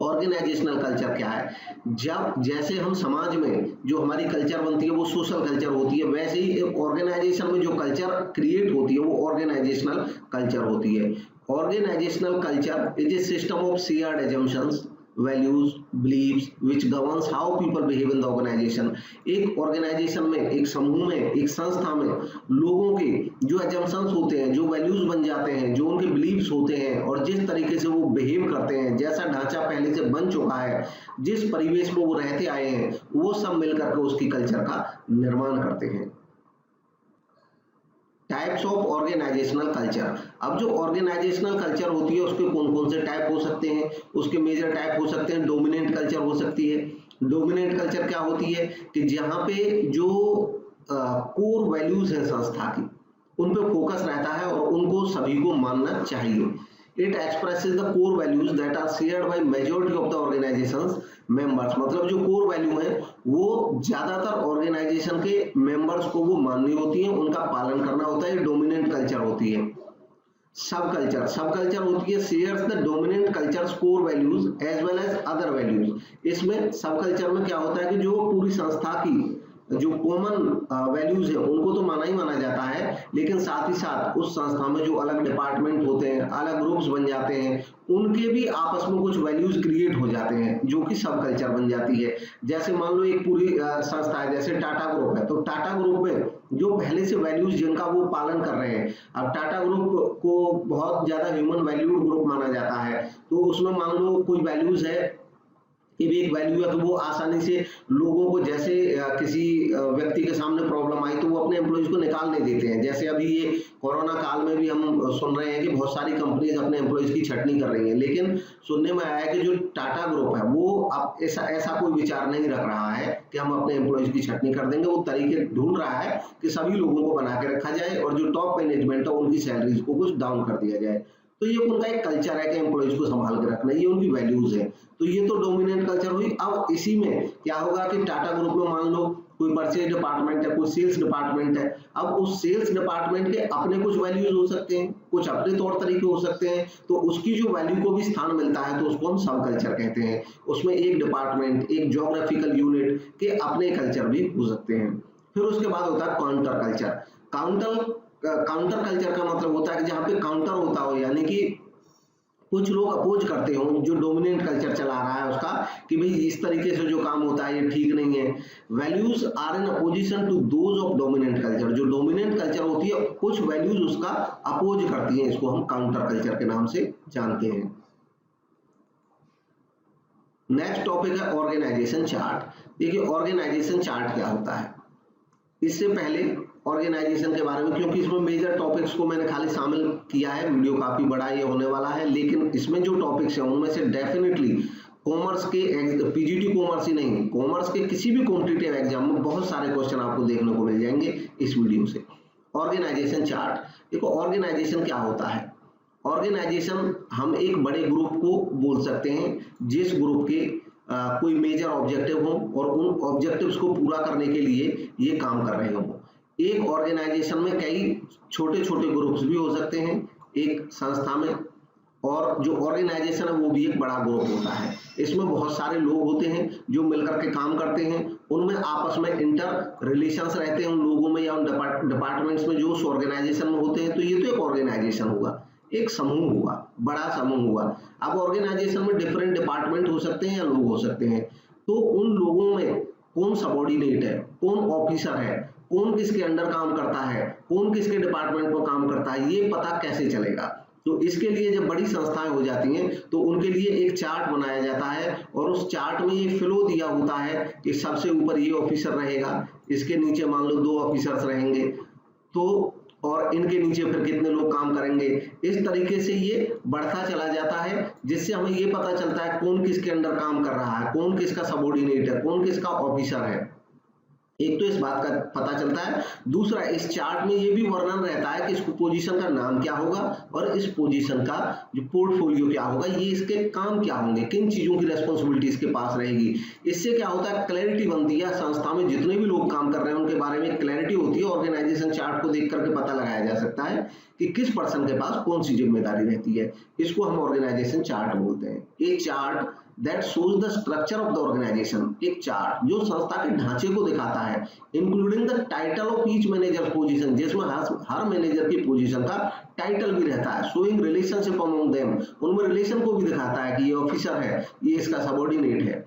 ऑर्गेनाइजेशनल कल्चर क्या है, जब जैसे हम समाज में जो हमारी कल्चर बनती है वो सोशल कल्चर होती है, वैसे ही एक ऑर्गेनाइजेशन में जो कल्चर क्रिएट होती है वो ऑर्गेनाइजेशनल कल्चर होती है। Organisational culture is a system of shared assumptions, values, beliefs which governs how people behave in the organisation. एक ऑर्गेनाइजेशन में, एक समूह में, एक संस्था में लोगों के जो एजम्पशंस होते हैं, जो वैल्यूज बन जाते हैं, जो उनके बिलीव्स होते हैं और जिस तरीके से वो बिहेव करते हैं, जैसा ढांचा पहले से बन चुका है, जिस परिवेश में वो रहते आए हैं, वो सब मिलकर के उसकी कल्चर का निर्माण करते हैं। Types of organisational culture. अब जो ऑर्गेनाइजेशनल कल्चर होती है उसके कौन कौन से टाइप हो सकते हैं, उसके मेजर टाइप हो सकते हैं। डोमिनेंट कल्चर हो सकती है। डोमिनेंट कल्चर क्या होती है कि जहां पे जो कोर वैल्यूज हैं संस्था की, उन पे फोकस रहता है और उनको सभी को मानना चाहिए। It expresses the core values that are shared by majority of the organization's members। मतलब जो कोर वैल्यू है वो ज्यादातर ऑर्गेनाइजेशन के मेंबर्स को वो माननी होती है, उनका पालन करना होता है। डोमिनेंट कल्चर होती है। सब कल्चर होती है shares the dominant culture's core values as well as other values. इसमें सब कल्चर में क्या होता है कि जो पूरी संस्था की जो कॉमन वैल्यूज है उनको तो माना ही माना जाता है, लेकिन साथ ही साथ उस संस्था में जो अलग डिपार्टमेंट होते हैं, अलग ग्रुप्स बन जाते हैं, उनके भी आपस में कुछ वैल्यूज क्रिएट हो जाते हैं जो कि सब कल्चर बन जाती है। जैसे मान लो एक पूरी संस्था है, जैसे टाटा ग्रुप है, तो टाटा ग्रुप में जो पहले से वैल्यूज जिनका वो पालन कर रहे हैं, अब टाटा ग्रुप को बहुत ज्यादा ह्यूमन वैल्यूड ग्रुप माना जाता है, तो उसमें मान लो कोई वैल्यूज है, एक वैल्यू है तो वो आसानी से लोगों को, जैसे किसी व्यक्ति के सामने प्रॉब्लम आई तो वो अपने एम्प्लॉइज को निकाल नहीं देते हैं। जैसे अभी ये कोरोना काल में भी हम सुन रहे हैं कि बहुत सारी कंपनीज अपने एम्प्लॉइज की छटनी कर रही हैं, लेकिन सुनने में आया है कि जो टाटा ग्रुप है वो अब ऐसा कोई विचार नहीं रख रहा है कि हम अपने एम्प्लॉइज की छटनी कर देंगे। वो तरीके ढूंढ रहा है कि सभी लोगों को बना के रखा जाए और जो टॉप मैनेजमेंट है उनकी सैलरीज को कुछ डाउन कर दिया जाए। तो ये उनका एक कल्चर है कि एम्प्लॉइज को संभाल के रखना, ये उनकी वैल्यूज है। तो ये तो डोमिनेंट कल्चर हुई। अब इसी में क्या होगा कि टाटा ग्रुप में मान लो कोई परचेज डिपार्टमेंट है, कोई सेल्स डिपार्टमेंट है। अब उस सेल्स डिपार्टमेंट के अपने कुछ वैल्यूज हो सकते हैं, कुछ अपने तौर तरीके हो सकते हैं, तो उसकी जो वैल्यू को भी स्थान मिलता है तो उसको हम सब कल्चर कहते हैं। उसमें एक डिपार्टमेंट, एक ज्योग्राफिकल यूनिट के अपने कल्चर भी हो सकते हैं। फिर उसके बाद होता है काउंटर कल्चर। काउंटर कल्चर का मतलब होता है कि जहां पे काउंटर होता हो, यानी कि कुछ लोग अपोज करते हो जो डोमिनेंट कल्चर चला रहा है उसका, कि भाई इस तरीके से जो काम होता है ये ठीक नहीं है। Values are in opposition to those of dominant culture. जो डोमिनेंट कल्चर होती है कुछ वैल्यूज उसका अपोज करती हैं, इसको हम काउंटर कल्चर के नाम से जानते हैं। नेक्स्ट टॉपिक है ऑर्गेनाइजेशन चार्ट। देखिए ऑर्गेनाइजेशन चार्ट क्या होता है। इससे पहले ऑर्गेनाइजेशन के बारे में, क्योंकि इसमें मेजर टॉपिक्स को मैंने खाली शामिल किया है, वीडियो काफी बड़ा ये होने वाला है, लेकिन इसमें जो टॉपिक्स हैं उनमें से डेफिनेटली कॉमर्स के पीजीटी कॉमर्स ही नहीं, कॉमर्स के किसी भी कॉम्पिटिटिव एग्जाम में बहुत सारे क्वेश्चन आपको देखने को मिल जाएंगे इस वीडियो से। ऑर्गेनाइजेशन चार्ट, देखो ऑर्गेनाइजेशन क्या होता है। ऑर्गेनाइजेशन हम एक बड़े ग्रुप को बोल सकते हैं जिस ग्रुप के कोई मेजर ऑब्जेक्टिव हो और उन ऑब्जेक्टिव्स को पूरा करने के लिए ये काम कर रहे हो। एक ऑर्गेनाइजेशन में कई छोटे छोटे ग्रुप्स भी हो सकते हैं एक संस्था में, और जो ऑर्गेनाइजेशन है वो भी एक बड़ा ग्रुप होता है। इसमें बहुत सारे लोग होते हैं जो मिलकर के काम करते हैं, उनमें आपस में इंटर रिलेशंस रहते हैं उन लोगों में या उन डिपार्टमेंट्स में जो उस ऑर्गेनाइजेशन में होते हैं। तो ये तो एक ऑर्गेनाइजेशन हुआ, एक समूह हुआ, बड़ा समूह हुआ। अब ऑर्गेनाइजेशन में डिफरेंट डिपार्टमेंट हो सकते हैं या लोग हो सकते हैं, तो उन लोगों में कौन सबऑर्डिनेट है, कौन ऑफिसर है, कौन किसके अंडर काम करता है, कौन किसके डिपार्टमेंट में काम करता है, ये पता कैसे चलेगा। तो इसके लिए जब बड़ी संस्थाएं हो जाती हैं तो उनके लिए एक चार्ट बनाया जाता है और उस चार्ट में ये फ्लो दिया होता है कि सबसे ऊपर ये ऑफिसर रहेगा, इसके नीचे मान लो 2 ऑफिसर्स रहेंगे, तो और इनके नीचे फिर कितने लोग काम करेंगे। इस तरीके से ये बढ़ता चला जाता है, जिससे हमें ये पता चलता है कौन किसके अंडर काम कर रहा है, कौन किसका सबऑर्डिनेट है, कौन किसका ऑफिसर है। एक तो इस बात का पता चलता है, दूसरा इस चार्ट में ये भी वर्णन रहता है कि इस पोजीशन का नाम क्या होगा और इस पोजीशन का जो पोर्टफोलियो क्या होगा, ये इसके काम क्या होंगे, किन चीजों की रेस्पॉन्सिबिलिटी इसके पास रहेगी। इससे क्या होता है, क्लैरिटी बनती है। संस्था में जितने भी लोग काम कर रहे हैं उनके बारे में क्लैरिटी होती है। ऑर्गेनाइजेशन चार्ट को देख करके पता लगाया जा सकता है कि किस पर्सन के पास कौन सी जिम्मेदारी रहती है। इसको हम ऑर्गेनाइजेशन चार्ट बोलते हैं। ये chart that shows the structure of the organization, एक चार्ट जो संस्था के ढांचे को दिखाता है, including the title of each manager position, जिसमें हर मैनेजर की पोजीशन का टाइटल भी रहता है। शोइंग रिलेशनशिप अमंग देम, उनमें रिलेशन को भी दिखाता है कि ये ऑफिसर है, ये इसका सबऑर्डिनेट है।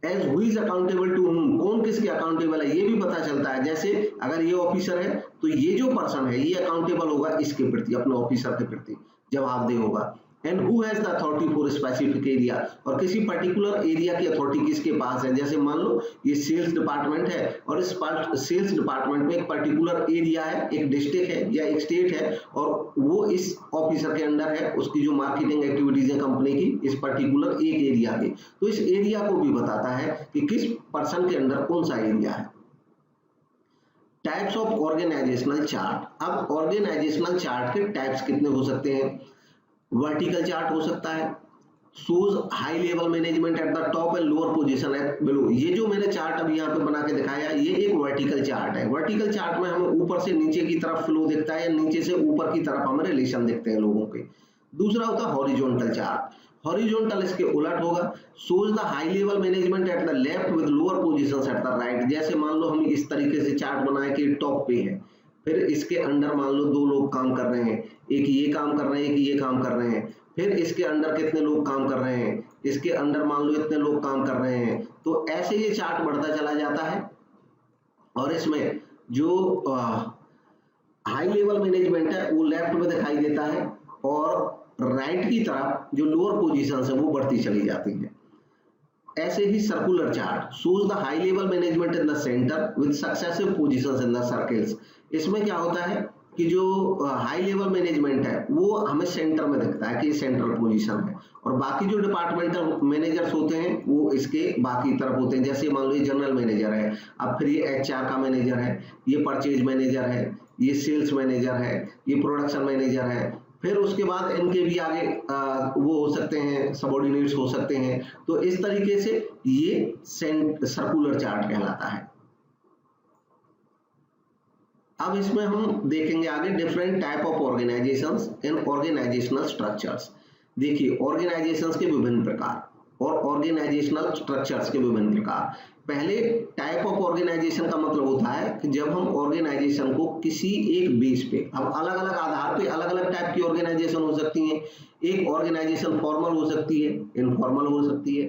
As who is accountable to whom, कौन किसके अकाउंटेबल है ये भी पता चलता है। जैसे अगर ये ऑफिसर है तो ये जो पर्सन है ये अकाउंटेबल होगा इसके प्रति, अपने ऑफिसर के प्रति जवाबदेह होगा। And who has the authority for specific area, और किसी पर्टिकुलर एरिया की अथॉरिटी किसके पास है। जैसे मान लो ये सेल्स डिपार्टमेंट है और इस सेल्स डिपार्टमेंट में एक पर्टिकुलर एरिया है, एक डिस्ट्रिक्ट है या एक स्टेट है, और वो इस ऑफिसर के अंडर है, उसकी जो मार्केटिंग एक्टिविटीज है कंपनी की इस पर्टिकुलर एक एरिया के, तो इस एरिया को भी बताता है कि किस पर्सन के अंडर कौन सा एरिया है। टाइप्स ऑफ ऑर्गेनाइजेशनल चार्ट, अब ऑर्गेनाइजेशनल चार्ट के टाइप्स कितने हो सकते हैं। वर्टिकल चार्ट हो सकता है, shows high level management at the top and lower position at below. ये जो मैंने चार्ट अभी यहाँ पे बना के दिखाया ये एक वर्टिकल चार्ट है। वर्टिकल चार्ट में हमें ऊपर से नीचे की तरफ फ्लो दिखता है या नीचे से ऊपर की तरफ हमें रिलेशन दिखते हैं लोगों के। दूसरा होता है हॉरिजॉन्टल चार्ट, हॉरिजॉन्टल इसके उलट होगा, shows the high level management at the left with lower positions at the right. जैसे मान लो हम इस तरीके से चार्ट बनाए कि टॉप पे है, फिर इसके अंडर मान लो 2 लोग काम कर रहे हैं, एक ये काम कर रहे हैं, एक ये काम कर रहे हैं, फिर इसके अंडर कितने लोग काम कर रहे हैं, इसके अंडर मान लो इतने लोग काम कर रहे हैं। तो ऐसे ये चार्ट बढ़ता चला जाता है और इसमें जो हाई लेवल मैनेजमेंट है वो लेफ्ट में दिखाई देता है और राइट की तरफ जो लोअर पोजीशंस है वो बढ़ती चली जाती है। ऐसे ही circular chart shows the high level management in the centre with successive positions in the circles. इसमें क्या होता है कि जो हाई लेवल मैनेजमेंट है वो हमें सेंटर में दिखता है कि ये सेंट्रल पोजीशन है, और बाकी जो डिपार्टमेंटल मैनेजर्स होते हैं वो इसके बाकी तरफ होते हैं। जैसे मान लो ये जनरल मैनेजर है, अब फिर ये एचआर का मैनेजर है, ये परचेज मैनेजर है, ये सेल्स मैनेजर है, ये प्रोडक्शन मैनेजर है, फिर उसके बाद इनके भी आगे वो हो सकते हैं, सबऑर्डिनेट्स हो सकते हैं। तो इस तरीके से ये सर्कुलर चार्ट कहलाता है। अब इसमें हम देखेंगे आगे different type of organisations and organisational structures. देखिए ऑर्गेनाइजेशंस के विभिन्न प्रकार और ऑर्गेनाइजेशनल स्ट्रक्चर्स के विभिन्न प्रकार। पहले टाइप ऑफ ऑर्गेनाइजेशन का मतलब होता है कि जब हम ऑर्गेनाइजेशन को किसी एक बेस पे, अब अलग अलग आधार पे अलग अलग टाइप की ऑर्गेनाइजेशन हो सकती है। एक ऑर्गेनाइजेशन फॉर्मल हो सकती है, इनफॉर्मल हो सकती है।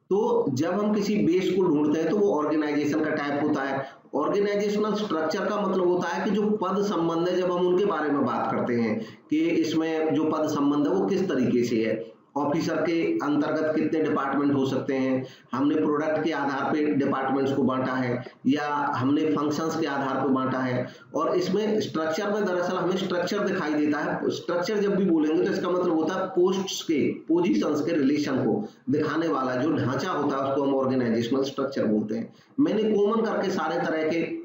तो जब हम किसी बेस को ढूंढते हैं तो वो ऑर्गेनाइजेशन का टाइप होता है। ऑर्गेनाइजेशनल स्ट्रक्चर का मतलब होता है कि जो पद संबंध है जब हम उनके बारे में बात करते हैं कि इसमें जो पद संबंध है वो किस तरीके से है। ऑफिसर के अंतर्गत कितने डिपार्टमेंट हो सकते हैं, हमने प्रोडक्ट के आधार पे डिपार्टमेंट्स को बांटा है या हमने फंक्शंस के आधार पे बांटा है। और इसमें स्ट्रक्चर में दरअसल हमें स्ट्रक्चर दिखाई देता है। स्ट्रक्चर जब भी बोलेंगे तो इसका मतलब होता है पोस्ट्स के, पोजीशंस के रिलेशन को दिखाने वाला जो ढांचा होता है उसको हम ऑर्गेनाइजेशनल स्ट्रक्चर बोलते हैं। मैंने कॉमन करके सारे तरह के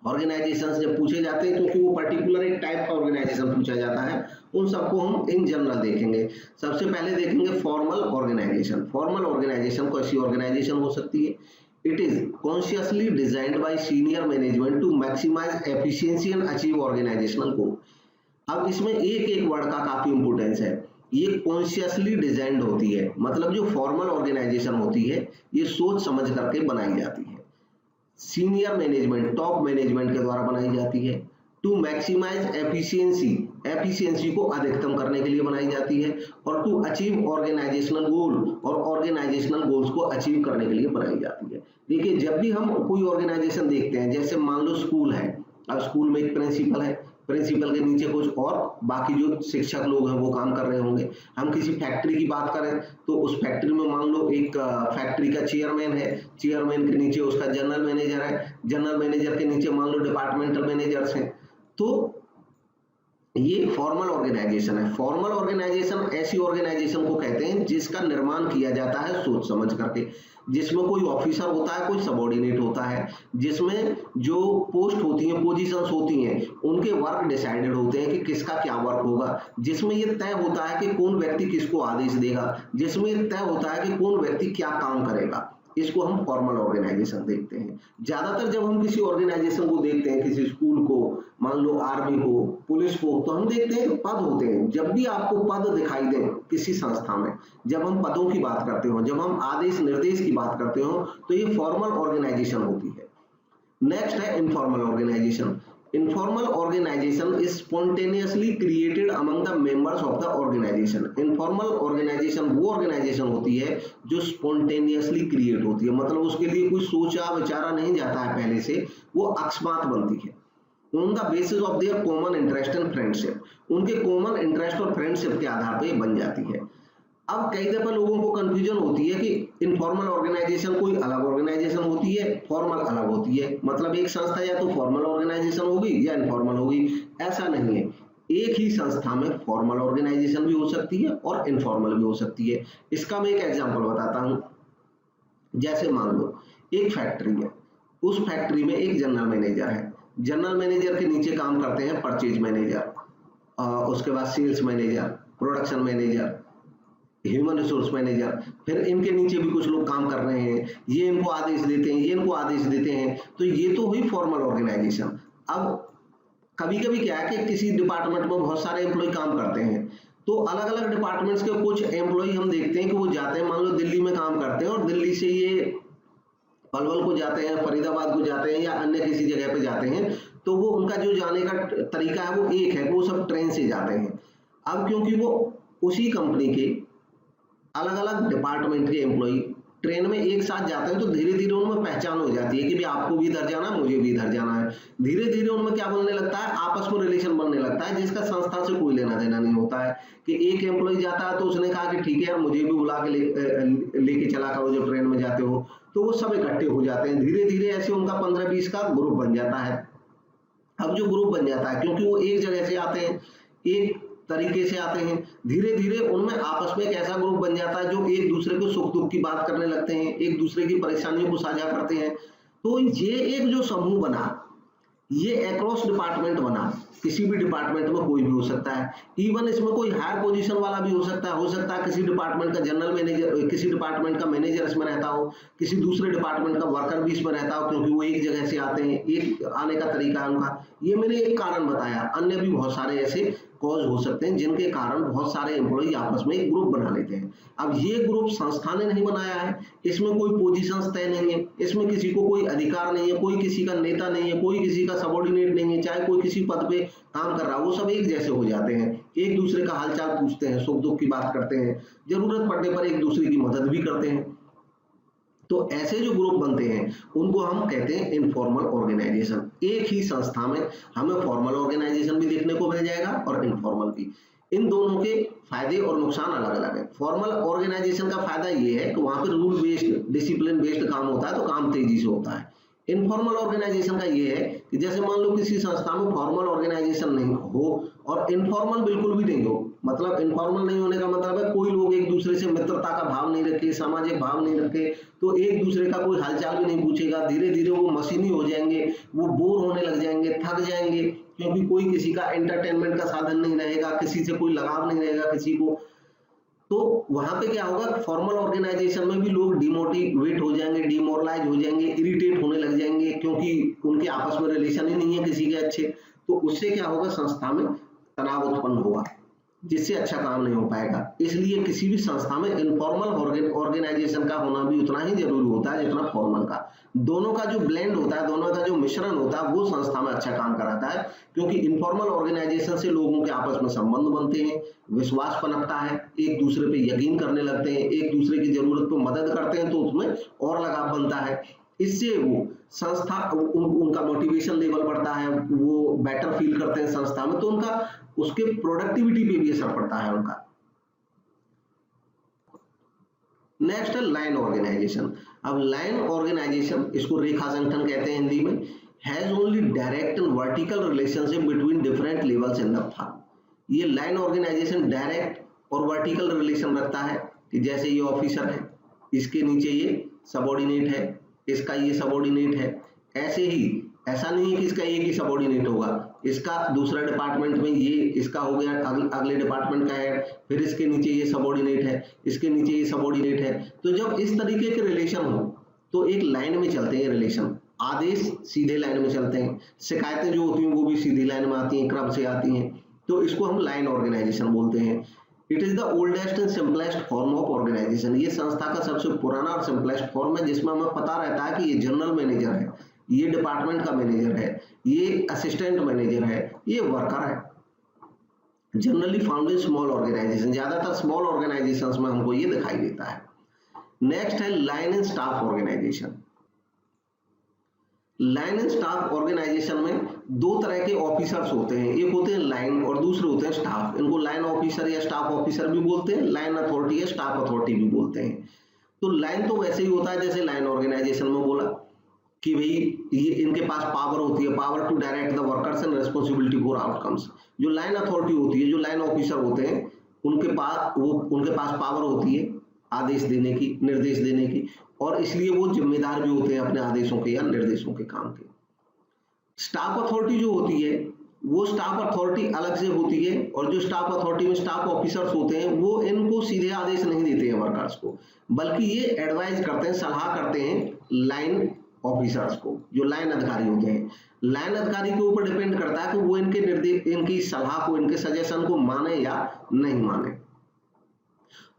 ऑर्गेनाइजेशंस जब पूछे जाते हैं, क्योंकि वो पर्टिकुलर एक टाइप का ऑर्गेनाइजेशन पूछा जाता है, उन सबको हम इन जनरल देखेंगे। सबसे पहले देखेंगे फॉर्मल ऑर्गेनाइजेशन। फॉर्मल ऑर्गेनाइजेशन को ऐसी ऑर्गेनाइजेशन हो सकती है, it is consciously designed by senior management to maximise efficiency and achieve organisational goal. अब इसमें एक एक वर्ड का काफी इंपोर्टेंस है। ये कॉन्शियसली डिजाइन्ड होती है, मतलब जो फॉर्मल ऑर्गेनाइजेशन होती है ये सोच समझ करके बनाई जाती है, सीनियर मैनेजमेंट, टॉप मैनेजमेंट के द्वारा बनाई जाती है। टू मैक्सिमाइज एफिशिएंसी, एफिशिएंसी को अधिकतम करने के लिए बनाई जाती है। और टू अचीव ऑर्गेनाइजेशनल गोल, और ऑर्गेनाइजेशनल गोल्स को अचीव करने के लिए बनाई जाती है। देखिए, जब भी हम कोई ऑर्गेनाइजेशन देखते हैं, जैसे मान लो स्कूल है, अब स्कूल में एक प्रिंसिपल है, प्रिंसिपल के नीचे कुछ और बाकी जो शिक्षक लोग हैं वो काम कर रहे होंगे। हम किसी फैक्ट्री की बात करें तो उस फैक्ट्री में मान लो एक फैक्ट्री का चेयरमैन है, चेयरमैन के नीचे उसका जनरल मैनेजर है, जनरल मैनेजर के नीचे मान लो डिपार्टमेंटल मैनेजर्स हैं। तो ये फॉर्मल ऑर्गेनाइजेशन है। फॉर्मल ऑर्गेनाइजेशन ऐसी ऑर्गेनाइजेशन को कहते हैं जिसका निर्माण किया जाता है सोच समझ करके, जिसमें कोई ऑफिसर होता है, कोई सबॉर्डिनेट होता है, जिसमें जो पोस्ट होती हैं, पोजीशंस होती हैं, उनके वर्क डिसाइडेड होते हैं कि किसका क्या वर्क होगा, जिसमें ये तय होता है कि कौन व्यक्ति किसको आदेश देगा, जिसमें ये तय होता है कि कौन व्यक्ति क्या काम करेगा। इसको हम फॉर्मल ऑर्गेनाइजेशन देखते हैं। ज्यादातर जब हम किसी ऑर्गेनाइजेशन को देखते हैं, किसी स्कूल को, मान लो आर्मी को, पुलिस को, तो हम देखते हैं पद होते हैं। जब भी आपको पद दिखाई दे किसी संस्था में, जब हम पदों की बात करते हो, जब हम आदेश निर्देश की बात करते हो, तो ये फॉर्मल ऑर्गेनाइजेशन होती है। नेक्स्ट है informal organisation. Informal organization is spontaneously created among the members of the organization. Informal organization वो organization होती है जो spontaneously create होती है, मतलब उसके लिए कोई सोचा विचारा नहीं जाता है पहले से, वो अकस्मात बनती है। On the basis of their common interest and friendship, उनके common interest और friendship के आधार पे बन जाती है। अब कई दफा लोगों को कंफ्यूजन होती है कि इनफॉर्मल ऑर्गेनाइजेशन कोई अलग ऑर्गेनाइजेशन होती है, फॉर्मल अलग होती है, मतलब एक संस्था या तो फॉर्मल ऑर्गेनाइजेशन होगी या इनफॉर्मल होगी। ऐसा नहीं है, एक ही संस्था में फॉर्मल ऑर्गेनाइजेशन भी हो सकती है और इनफॉर्मल भी हो सकती है। इसका मैं एक एग्जांपल बताता हूं। जैसे मान लो एक फैक्ट्री है, उस फैक्ट्री में एक जनरल मैनेजर है, जनरल मैनेजर के नीचे काम करते हैं परचेज मैनेजर, उसके बाद sales manager, production manager, human resource manager, फिर इनके नीचे भी कुछ लोग काम कर रहे हैं, ये इनको आदेश देते हैं, ये इनको आदेश देते हैं। तो ये तो हुई फॉर्मल ऑर्गेनाइजेशन। अब कभी कभी क्या है कि किसी डिपार्टमेंट में बहुत सारे एम्प्लॉय काम करते हैं, तो अलग अलग डिपार्टमेंट्स के कुछ एम्प्लॉय हम देखते हैं कि वो जाते हैं, मान लो दिल्ली में काम करते हैं और दिल्ली से ये पलवल को जाते हैं, फरीदाबाद को जाते हैं या अन्य किसी जगह पे जाते हैं, तो वो उनका जो जाने का तरीका है वो एक है, वो सब ट्रेन से जाते हैं। अब क्योंकि वो उसी कंपनी के अलग अलग डिपार्टमेंट के एम्प्लॉय ट्रेन में एक साथ जाते हैं, तो धीरे धीरे उनमें पहचान हो जाती है कि भाई आपको भी इधर जाना है, मुझे भी इधर जाना है। धीरे धीरे उनमें क्या बनने लगता है, आपस में रिलेशन बनने लगता है, जिसका संस्था से कोई लेना देना नहीं होता है। कि एक एम्प्लॉय जाता है तो उसने कहा कि ठीक है यार, मुझे भी बुला के लेके चला करो जब ट्रेन में जाते हो, तो वो सब इकट्ठे हो जाते हैं। धीरे धीरे ऐसे उनका 15-20 का ग्रुप बन जाता है। अब जो ग्रुप बन जाता है, क्योंकि वो एक जगह से आते हैं, एक तरीके से आते हैं, धीरे धीरे उनमें आपस में एक ऐसा ग्रुप बन जाता है जो एक दूसरे को सुख दुख की बात करने लगते हैं, एक दूसरे की परेशानियों को साझा करते हैं। तो ये एक जो समूह बना, ये अक्रॉस डिपार्टमेंट बना, किसी भी डिपार्टमेंट में कोई भी हो सकता है। इवन इसमें कोई हायर पोजीशन वाला भी हो सकता है किसी डिपार्टमेंट का जनरल मैनेजर, किसी डिपार्टमेंट का मैनेजर इसमें रहता हो, किसी दूसरे डिपार्टमेंट का वर्कर भी इसमें रहता हो, क्योंकि वो एक जगह से आते हैं, एक आने का तरीका है उनका। ये मैंने एक कारण बताया, अन्य भी बहुत सारे ऐसे कॉज हो सकते हैं जिनके कारण बहुत सारे एम्प्लॉय आपस में एक ग्रुप बना लेते हैं। अब ये ग्रुप संस्था ने नहीं बनाया है, इसमें कोई पोजीशंस तय नहीं है, इसमें किसी को कोई अधिकार नहीं है, कोई किसी का नेता नहीं है, कोई किसी का सबॉर्डिनेट नहीं है, चाहे कोई किसी पद पे काम कर रहा है, वो सब एक जैसे हो जाते हैं, एक दूसरे का हालचाल पूछते हैं, सुख दुख की बात करते हैं, जरूरत पड़ने पर एक दूसरे की मदद भी करते हैं। तो ऐसे जो ग्रुप बनते हैं उनको हम कहते हैं इनफॉर्मल ऑर्गेनाइजेशन। एक ही संस्था में हमें फॉर्मल ऑर्गेनाइजेशन भी देखने को मिल जाएगा और इनफॉर्मल भी। इन दोनों के फायदे और नुकसान अलग अलग है। फॉर्मल ऑर्गेनाइजेशन का फायदा ये है कि वहां पे रूल बेस्ड, डिसिप्लिन बेस्ड काम होता है, तो काम तेजी से होता है। इनफॉर्मल ऑर्गेनाइजेशन का ये है कि जैसे मान लो किसी संस्था में फॉर्मल ऑर्गेनाइजेशन नहीं हो और इनफॉर्मल बिल्कुल भी नहीं हो, मतलब इनफॉर्मल नहीं होने का मतलब है कोई लोग एक दूसरे से मित्रता का भाव नहीं रखे, सामाजिक भाव नहीं रखे, तो एक दूसरे का कोई हालचाल भी नहीं पूछेगा, धीरे धीरे वो मशीनी हो जाएंगे, वो बोर होने लग जाएंगे, थक जाएंगे, क्योंकि कोई किसी का एंटरटेनमेंट का साधन नहीं रहेगा, किसी से कोई लगाव नहीं रहेगा किसी को। तो वहां पे क्या होगा, फॉर्मल ऑर्गेनाइजेशन में भी लोग डिमोटिवेट हो जाएंगे, डिमोरलाइज हो जाएंगे, इरिटेट होने लग जाएंगे, क्योंकि उनके आपस में रिलेशन ही नहीं है किसी के अच्छे। तो उससे क्या होगा, संस्था में तनाव उत्पन्न होगा, जिससे अच्छा काम नहीं हो पाएगा। इसलिए किसी भी संस्था में इनफॉर्मल ऑर्गेनाइजेशन का होना भी उतना ही जरूरी होता है जितना फॉर्मल का। दोनों का जो ब्लेंड होता है, दोनों का जो मिश्रण होता है, वो संस्था में अच्छा काम कराता है, क्योंकि इनफॉर्मल ऑर्गेनाइजेशन से लोगों के आपस में संबंध बनते हैं, विश्वास पनपता है, एक दूसरे पे यकीन करने लगते हैं, एक दूसरे की जरूरत पे मदद करते हैं, तो उसमें और लगाव बनता है। इससे वो संस्था उनका मोटिवेशन लेवल बढ़ता है, वो बेटर फील करते हैं संस्था में, तो उनका उसके प्रोडक्टिविटी पे भी असर पड़ता है उनका। नेक्स्ट है लाइन ऑर्गेनाइजेशन। अब लाइन ऑर्गेनाइजेशन, इसको रेखा संगठन कहते हैं हिंदी में, has only direct and vertical relationship between different levels in the firm. ये लाइन ऑर्गेनाइजेशन डायरेक्ट और वर्टिकल रिलेशन रखता है कि जैसे ये ऑफिसर है, इसके नीचे ये सबॉर्डिनेट है, इसका ये सबॉर्डिनेट है, ऐसे ही ऐसा नहीं है कि इसका एक ही सबॉर्डिनेट होगा, इसका दूसरा डिपार्टमेंट में ये इसका हो गया, अगले डिपार्टमेंट का है, फिर इसके नीचे ये सबॉर्डिनेट है, इसके नीचे ये सबॉर्डिनेट है। तो जब इस तरीके के रिलेशन हो तो एक लाइन में चलते हैं रिलेशन, आदेश सीधे लाइन में चलते हैं, शिकायतें जो होती हैं वो भी सीधी लाइन में आती हैं, क्रम से आती हैं, तो इसको हम लाइन ऑर्गेनाइजेशन बोलते हैं। It is the oldest and simplest form of organisation. ये संस्था का सबसे पुराना और सिंपलेस्ट फॉर्म है, जिसमें हमें पता रहता है कि ये जनरल मैनेजर है, ये डिपार्टमेंट का मैनेजर है, ये असिस्टेंट मैनेजर है, ये वर्कर है। Generally found in small organisation, ज्यादातर स्मॉल ऑर्गेनाइजेशंस में हमको ये दिखाई देता है। नेक्स्ट है line and staff organisation. Line and staff organisation में दो तरह के ऑफिसर्स होते हैं, एक होते हैं लाइन और दूसरे होते हैं स्टाफ। इनको लाइन ऑफिसर या स्टाफ ऑफिसर भी बोलते हैं, लाइन अथॉरिटी या स्टाफ अथॉरिटी भी बोलते हैं। तो लाइन तो वैसे ही होता है जैसे लाइन ऑर्गेनाइजेशन में बोला कि भाई ये इनके पास पावर होती है, power to direct the workers and responsibility for outcomes. जो लाइन अथॉरिटी होती है, जो लाइन ऑफिसर होते हैं, उनके पास पावर होती है आदेश देने की, निर्देश देने की, और इसलिए वो जिम्मेदार भी होते हैं अपने आदेशों के या निर्देशों के काम के। स्टाफ अथॉरिटी जो होती है, वो स्टाफ अथॉरिटी अलग से होती है, और जो स्टाफ अथॉरिटी में स्टाफ ऑफिसर्स होते हैं वो इनको सीधे आदेश नहीं देते हैं वर्कर्स को, बल्कि ये एडवाइज करते हैं, सलाह करते हैं लाइन ऑफिसर्स को, जो लाइन अधिकारी होते हैं। लाइन अधिकारी के ऊपर डिपेंड करता है कि वो इनके निर्देश, इनकी सलाह को, इनके सजेशन को माने या नहीं माने।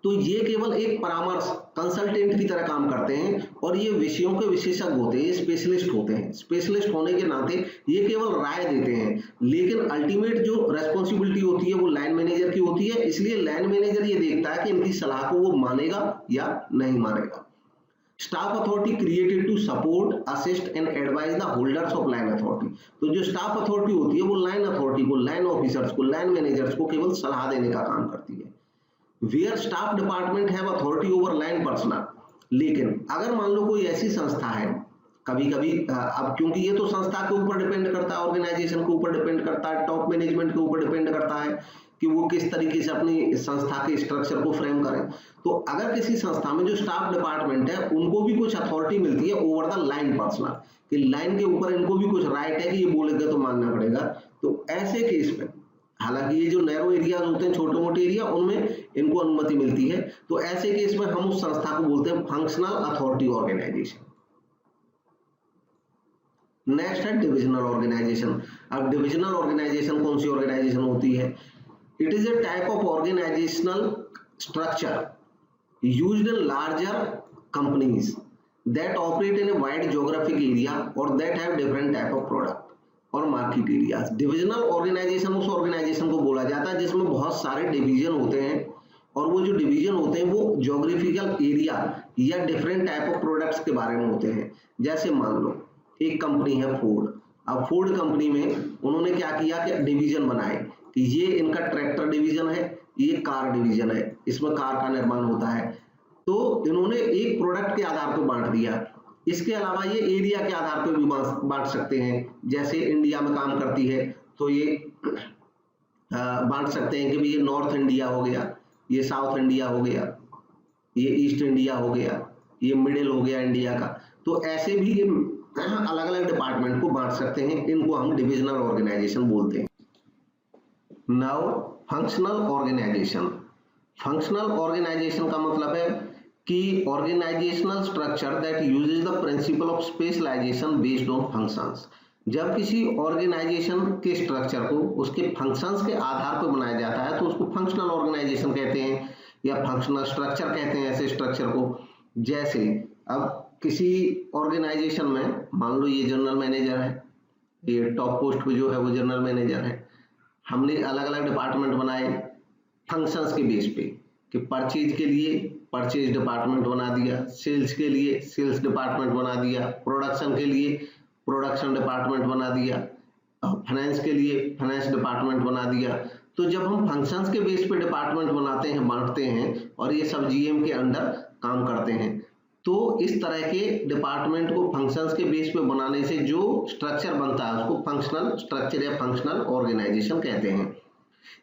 तो ये केवल एक परामर्श, कंसल्टेंट की तरह काम करते हैं, और ये विषयों के विशेषज्ञ होते हैं, स्पेशलिस्ट होते हैं। स्पेशलिस्ट होने के नाते ये केवल राय देते हैं, लेकिन अल्टीमेट जो रेस्पॉन्सिबिलिटी होती है वो लाइन मैनेजर की होती है। इसलिए लाइन मैनेजर ये देखता है कि इनकी सलाह को वो मानेगा या नहीं मानेगा। Staff authority created to support, assist and advise the holders of line authority. तो जो स्टाफ अथॉरिटी होती है वो लाइन अथॉरिटी को, लाइन ऑफिसर्स को, लाइन मैनेजर्स को केवल सलाह देने का काम करती है। Where staff department have authority over line personal. लेकिन अगर मान लो कोई ऐसी संस्था है, कभी कभी अब क्योंकि ये तो संस्था के ऊपर डिपेंड करता है, ऑर्गेनाइजेशन के ऊपर डिपेंड करता है, टॉप मैनेजमेंट के ऊपर डिपेंड करता है कि वो किस तरीके से अपनी संस्था के स्ट्रक्चर को फ्रेम करें। तो अगर किसी संस्था में जो स्टाफ डिपार्टमेंट है उनको भी कुछ अथॉरिटी मिलती है ओवर द लाइन पर्सनल, कि लाइन के ऊपर इनको भी कुछ राइट है कि ये बोलेगा तो मानना पड़ेगा, तो ऐसे केस में, हालांकि ये जो नैरो एरियाज होते हैं, छोटे मोटे एरिया, उनमें इनको अनुमति मिलती है, तो ऐसे केस में हम उस संस्था को बोलते हैं फंक्शनल अथॉरिटी ऑर्गेनाइजेशन। नेक्स्ट है डिविजनल ऑर्गेनाइजेशन। अब डिविजनल ऑर्गेनाइजेशन कौन सी ऑर्गेनाइजेशन होती है? It is a type of organizational structure used in larger companies that operate in a wide geographic area or that have different type of product और market areas. Divisional organisation उस organisation को बोला जाता है जिसमें बहुत सारे डिवीजन होते हैं, और वो जो डिवीजन होते हैं वो ज्योग्राफिकल एरिया या डिफरेंट टाइप ऑफ प्रोडक्ट्स के बारे में होते हैं। जैसे मान लो एक कंपनी है फोर्ड। अब फोर्ड कंपनी में उन्होंने क्या किया कि डिवीजन बनाए ये इनका ट्रैक्टर डिवीजन है, ये कार डिवीजन है, इसमें कार का निर्माण होता है। तो इन्होंने एक प्रोडक्ट के आधार पर बांट दिया। इसके अलावा ये एरिया के आधार पर भी बांट सकते हैं। जैसे इंडिया में काम करती है तो ये बांट सकते हैं कि भाई ये नॉर्थ इंडिया हो गया, ये साउथ इंडिया हो गया, ये ईस्ट इंडिया हो गया, ये मिडिल हो गया इंडिया का। तो ऐसे भी ये अलग अलग डिपार्टमेंट को बांट सकते हैं। इनको हम डिविजनल ऑर्गेनाइजेशन बोलते हैं। Now functional organisation. Functional organisation का मतलब है कि organisational structure that uses the principle of specialisation based on functions. जब किसी ऑर्गेनाइजेशन के स्ट्रक्चर को उसके फंक्शंस के आधार पर बनाया जाता है तो उसको फंक्शनल ऑर्गेनाइजेशन कहते हैं या फंक्शनल स्ट्रक्चर कहते हैं ऐसे स्ट्रक्चर को। जैसे अब किसी ऑर्गेनाइजेशन में मान लो ये जनरल मैनेजर है, ये टॉप पोस्ट पे जो है वो जनरल मैनेजर है। हमने अलग अलग डिपार्टमेंट बनाए फंक्शंस के बेस पे कि परचेज के लिए परचेज डिपार्टमेंट बना दिया, सेल्स के लिए सेल्स डिपार्टमेंट बना दिया, प्रोडक्शन के लिए प्रोडक्शन डिपार्टमेंट बना दिया, फाइनेंस के लिए फाइनेंस डिपार्टमेंट बना दिया। तो जब हम फंक्शंस के बेस पे डिपार्टमेंट बनाते हैं, बांटते हैं और ये सब जीएम के अंडर काम करते हैं, तो इस तरह के डिपार्टमेंट को फंक्शंस के बेस पे बनाने से जो स्ट्रक्चर बनता है उसको फंक्शनल स्ट्रक्चर या फंक्शनल ऑर्गेनाइजेशन कहते हैं।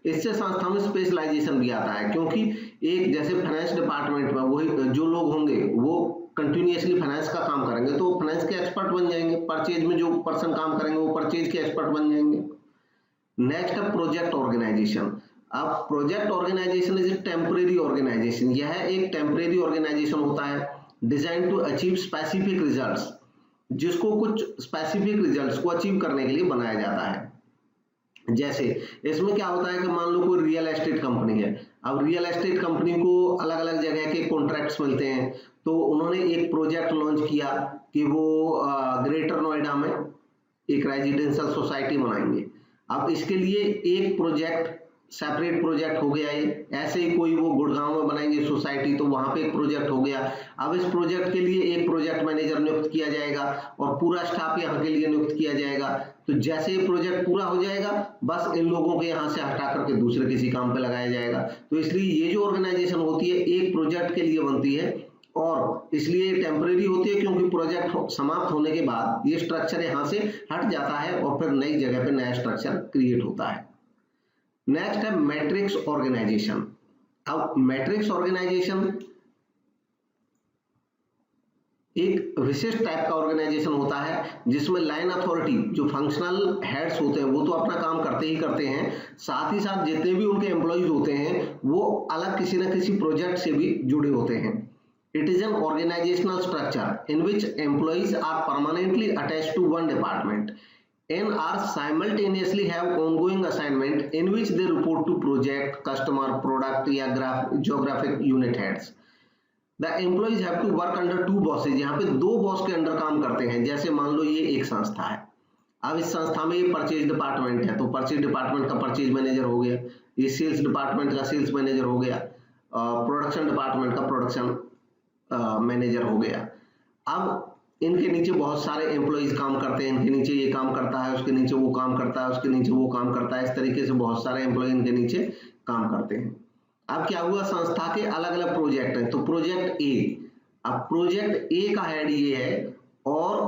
इससे संस्था में स्पेशलाइजेशन भी आता है, क्योंकि एक जैसे फाइनेंस डिपार्टमेंट में वही जो लोग होंगे वो कंटिन्यूअसली फाइनेंस का काम करेंगे तो फाइनेंस के एक्सपर्ट बन जाएंगे। परचेज में जो पर्सन काम करेंगे वो परचेज के एक्सपर्ट बन जाएंगे। नेक्स्ट है प्रोजेक्ट ऑर्गेनाइजेशन। अब project organisation is a temporary organisation. यह एक टेम्परेरी ऑर्गेनाइजेशन होता है design to achieve specific results, जिसको कुछ स्पेसिफिक रिजल्ट्स को अचीव करने के लिए बनाया जाता है। जैसे इसमें क्या होता है कि मान लो कोई रियल एस्टेट कंपनी है। अब रियल एस्टेट कंपनी को अलग अलग जगह के कॉन्ट्रैक्ट्स मिलते हैं, तो उन्होंने एक प्रोजेक्ट लॉन्च किया कि वो ग्रेटर नोएडा में एक रेजिडेंशियल सोसाइटी बनाएंगे। अब इसके लिए एक प्रोजेक्ट सेपरेट प्रोजेक्ट हो गया ये। ऐसे ही कोई वो गुड़गांव में बनाएंगे सोसाइटी तो वहां पे एक प्रोजेक्ट हो गया। अब इस प्रोजेक्ट के लिए एक प्रोजेक्ट मैनेजर नियुक्त किया जाएगा और पूरा स्टाफ यहाँ के लिए नियुक्त किया जाएगा। तो जैसे ये प्रोजेक्ट पूरा हो जाएगा बस इन लोगों के यहाँ से हटा करके दूसरे किसी काम पे लगाया जाएगा। तो इसलिए ये जो ऑर्गेनाइजेशन होती है एक प्रोजेक्ट के लिए बनती है और इसलिए टेम्परेरी होती है, क्योंकि प्रोजेक्ट समाप्त होने के बाद ये स्ट्रक्चर यहाँ से हट जाता है और फिर नई जगह पे नया स्ट्रक्चर क्रिएट होता है। नेक्स्ट है मैट्रिक्स ऑर्गेनाइजेशन। अब मैट्रिक्स ऑर्गेनाइजेशन एक विशिष्ट टाइप का ऑर्गेनाइजेशन होता है जिसमें लाइन अथॉरिटी जो फंक्शनल हेड्स होते हैं वो तो अपना काम करते ही करते हैं, साथ ही साथ जितने भी उनके एम्प्लॉइज होते हैं वो अलग किसी न किसी प्रोजेक्ट से भी जुड़े होते हैं। It is an organizational structure in which employees are permanently attached to one department and are simultaneously have ongoing assignment in which they report to project, customer, product या geographic unit heads. The employees have to work under two bosses. यहाँ पे दो boss के under काम करते हैं। जैसे मान लो ये एक संस्था है, अब इस संस्था में ये परचेज डिपार्टमेंट है तो परचेज डिपार्टमेंट का परचेज मैनेजर हो गया, ये सेल्स डिपार्टमेंट का सेल्स मैनेजर हो गया, प्रोडक्शन डिपार्टमेंट का प्रोडक्शन मैनेजर हो गया। अब इनके नीचे बहुत सारे एम्प्लॉइज काम करते हैं, इनके नीचे ये काम करता है, उसके नीचे वो काम करता है, उसके नीचे वो काम करता है, इस तरीके से बहुत सारे एम्प्लॉय इनके नीचे काम करते हैं। अब क्या हुआ, संस्था के अलग अलग प्रोजेक्ट हैं। तो प्रोजेक्ट ए, अब प्रोजेक्ट ए का हेड ये है और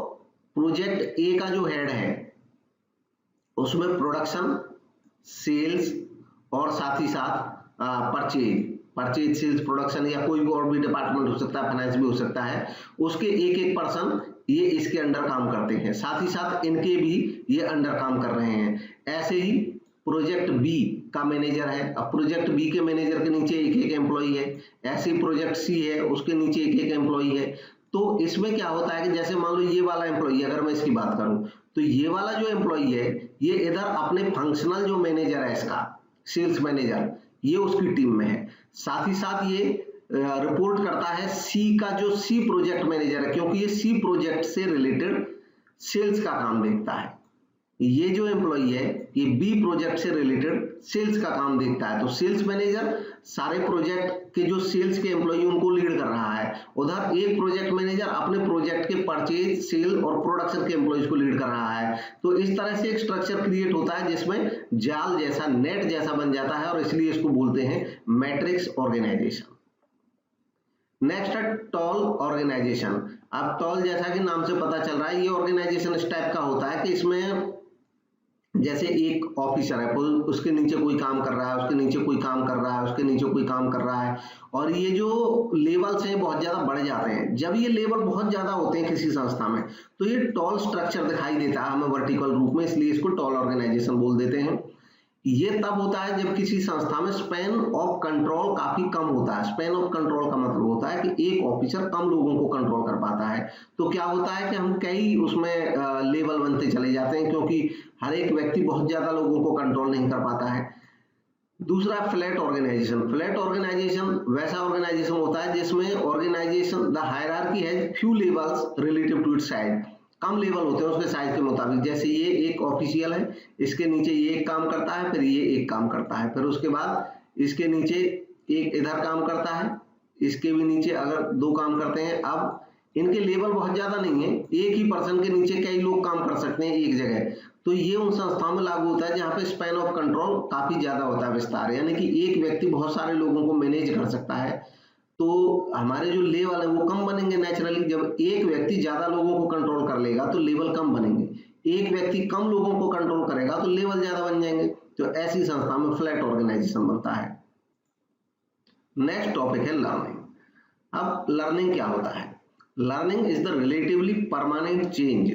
प्रोजेक्ट ए का जो हेड है उसमें प्रोडक्शन, सेल्स और साथ ही साथ परचेज सेल्स प्रोडक्शन या कोई भी और भी डिपार्टमेंट हो सकता है, फाइनेंस भी हो सकता है, उसके एक एक पर्सन ये इसके अंडर काम करते हैं, साथ ही साथ इनके भी ये अंडर काम कर रहे हैं। ऐसे ही प्रोजेक्ट बी का मैनेजर है, अब प्रोजेक्ट बी के मैनेजर के नीचे एक एक एम्प्लॉई है। ऐसे ही प्रोजेक्ट सी है, उसके नीचे एक एक एम्प्लॉई है। तो इसमें क्या होता है कि जैसे मान लो ये वाला एम्प्लॉई, अगर मैं इसकी बात करूं तो ये वाला जो एम्प्लॉई है ये इधर अपने फंक्शनल जो मैनेजर है इसका सेल्स मैनेजर, ये उसकी टीम में है। साथ ही साथ ये रिपोर्ट करता है सी का जो सी प्रोजेक्ट मैनेजर है, क्योंकि ये सी प्रोजेक्ट से रिलेटेड सेल्स का काम देखता है। ये जो एम्प्लॉई है ये बी प्रोजेक्ट से रिलेटेड सेल्स का काम देखता है। तो सेल्स मैनेजर सारे प्रोजेक्ट के जो सेल्स के एम्प्लॉई उनको लीड कर रहा है, उधर एक प्रोजेक्ट मैनेजर अपने प्रोजेक्ट के परचेज, सेल और प्रोडक्शन के एम्प्लॉइज को लीड कर रहा है। तो इस तरह से एक स्ट्रक्चर क्रिएट होता है जिसमें जाल जैसा, नेट जैसा बन जाता है और इसलिए इसको बोलते हैं मैट्रिक्स ऑर्गेनाइजेशन। नेक्स्ट है टॉल ऑर्गेनाइजेशन। अब टॉल जैसा कि नाम से पता चल रहा है ये ऑर्गेनाइजेशन इस टाइप का होता है कि इसमें जैसे एक ऑफिसर है, उसके नीचे कोई काम कर रहा है, उसके नीचे कोई काम कर रहा है, उसके नीचे कोई काम कर रहा है, और ये जो लेवल्स हैं बहुत ज्यादा बढ़ जाते हैं। जब ये लेवल बहुत ज्यादा होते हैं किसी संस्था में तो ये टॉल स्ट्रक्चर दिखाई देता है हमें वर्टिकल रूप में, इसलिए इसको टॉल ऑर्गेनाइजेशन बोल देते हैं। ये तब होता है जब किसी संस्था में स्पैन ऑफ कंट्रोल काफी कम होता है। स्पैन ऑफ कंट्रोल का मतलब होता है कि एक ऑफिसर कम लोगों को कंट्रोल कर पाता है। तो क्या होता है कि हम कई उसमें लेवल बनते चले जाते हैं क्योंकि हर एक व्यक्ति बहुत ज्यादा लोगों को कंट्रोल नहीं कर पाता है। दूसरा फ्लैट ऑर्गेनाइजेशन। फ्लैट ऑर्गेनाइजेशन वैसा ऑर्गेनाइजेशन होता है जिसमें organisation the hierarchy has few levels relative to its size. कम लेवल होते हैं उसके साइज के मुताबिक। जैसे ये एक ऑफिशियल है, इसके नीचे ये एक काम करता है, फिर ये एक काम करता है, फिर उसके बाद इसके नीचे एक इधर काम करता है, इसके भी नीचे अगर दो काम करते हैं। अब इनके लेवल बहुत ज्यादा नहीं है, एक ही पर्सन के नीचे कई लोग काम कर सकते हैं एक जगह। तो ये उन संस्थाओं में लागू होता है जहाँ पे स्पैन ऑफ कंट्रोल काफी ज्यादा होता है, विस्तार, यानी कि एक व्यक्ति बहुत सारे लोगों को मैनेज कर सकता है। तो हमारे जो लेवल है वो कम बनेंगे नेचुरली। जब एक व्यक्ति ज्यादा लोगों को कंट्रोल कर लेगा तो लेवल कम बनेंगे, एक व्यक्ति कम लोगों को कंट्रोल करेगा तो लेवल ज्यादा बन जाएंगे। तो ऐसी संस्था में फ्लैट ऑर्गेनाइजेशन बनता है। नेक्स्ट टॉपिक है लर्निंग। अब लर्निंग क्या होता है? Learning is the relatively permanent change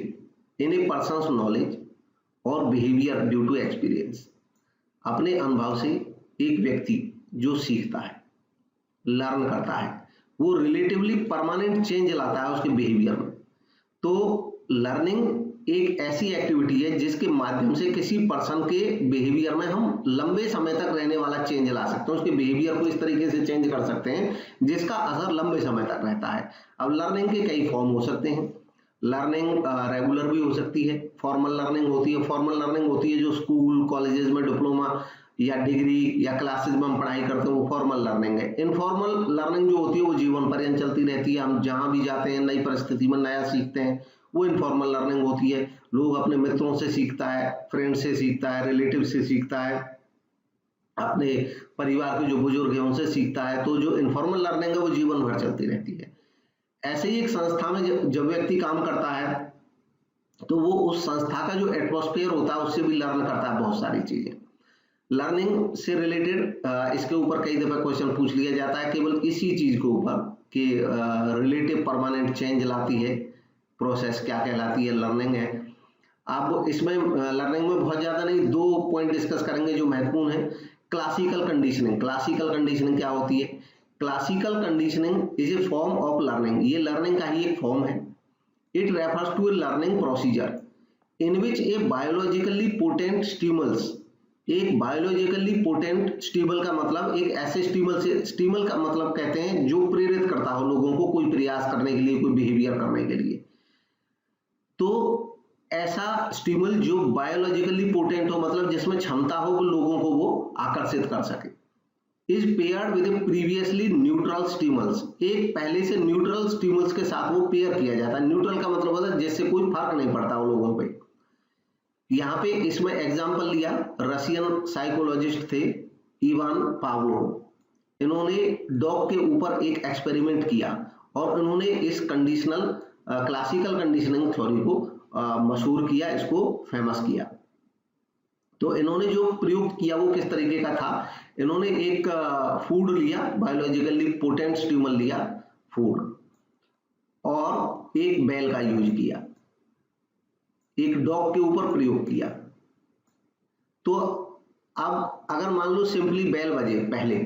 in A persons knowledge और बिहेवियर ड्यू टू एक्सपीरियंस। अपने अनुभव से एक व्यक्ति जो सीखता है, लर्न करता है, वो रिलेटिवली परमानेंट चेंज लाता है उसके बिहेवियर में। तो लर्निंग एक ऐसी एक्टिविटी है जिसके माध्यम से किसी पर्सन के बिहेवियर में हम लंबे समय तक रहने वाला चेंज ला सकते हैं, उसके बिहेवियर को इस तरीके से चेंज कर सकते हैं जिसका असर लंबे समय तक रहता है। अब लर्निंग के कई फॉर्म हो सकते हैं। लर्निंग रेगुलर भी हो सकती है, फॉर्मल लर्निंग होती है। फॉर्मल लर्निंग होती है जो स्कूल कॉलेजेस में डिप्लोमा या डिग्री या क्लासेस में हम पढ़ाई करते हैं, वो फॉर्मल लर्निंग है। इनफॉर्मल लर्निंग जो होती है वो जीवन पर्यंत चलती रहती है, हम जहां भी जाते हैं नई परिस्थिति में नया सीखते हैं, वो इनफॉर्मल लर्निंग होती है। लोग अपने मित्रों से सीखता है, फ्रेंड से सीखता है, रिलेटिव से सीखता है, अपने परिवार के जो बुजुर्ग हैं उनसे सीखता है। तो जो इनफॉर्मल लर्निंग है वो जीवन भर चलती रहती है। ऐसे ही एक संस्था में जब व्यक्ति काम करता है तो वो उस संस्था का जो एटमॉस्फेयर होता है उससे भी लर्न करता है बहुत सारी चीजें। लर्निंग से रिलेटेड इसके ऊपर कई दफा क्वेश्चन पूछ लिया जाता है केवल इसी चीज के ऊपर कि रिलेटिव परमानेंट चेंज लाती है प्रोसेस क्या कहलाती है, लर्निंग है। आप इसमें लर्निंग में बहुत ज्यादा नहीं, दो पॉइंट डिस्कस करेंगे जो महत्वपूर्ण है। Classical conditioning. क्लासिकल कंडीशनिंग क्या होती है? Classical conditioning is a form of learning. ये लर्निंग का ही एक फॉर्म है। It refers to a learning procedure in which a biologically potent stimulus, एक बायोलॉजिकली पोटेंट स्टिमुल का मतलब एक ऐसे स्टिमुल का मतलब कहते हैं जो प्रेरित करता हो लोगों को कोई प्रयास करने के लिए, कोई बिहेवियर करने के लिए। तो ऐसा स्टिमुल जो बायोलॉजिकली पोटेंट हो, मतलब जिसमें क्षमता हो वो लोगों को वो आकर्षित कर सके, is paired with previously neutral stimulus. एक पहले से न्यूट्रल स्टिमुल्स के साथ वो पेयर किया जाता है। न्यूट्रल का मतलब होता है जिससे कोई फर्क नहीं पड़ता वो लोगों पे। यहाँ पे इसमें एग्जाम्पल लिया, रशियन साइकोलॉजिस्ट थे इवान पावलोव। इन्होंने डॉग के ऊपर एक एक्सपेरिमेंट किया और उन्होंने इस कंडीशनल क्लासिकल कंडीशनिंग थ्योरी को मशहूर किया, इसको फेमस किया। तो इन्होंने जो प्रयोग किया वो किस तरीके का था? इन्होंने एक फूड लिया, बायोलॉजिकली पोटेंट स्टिमुल लिया फूड, और एक बेल का यूज किया, एक डॉग के ऊपर प्रयोग किया। तो अब अगर मान लो सिंपली बेल बजे पहले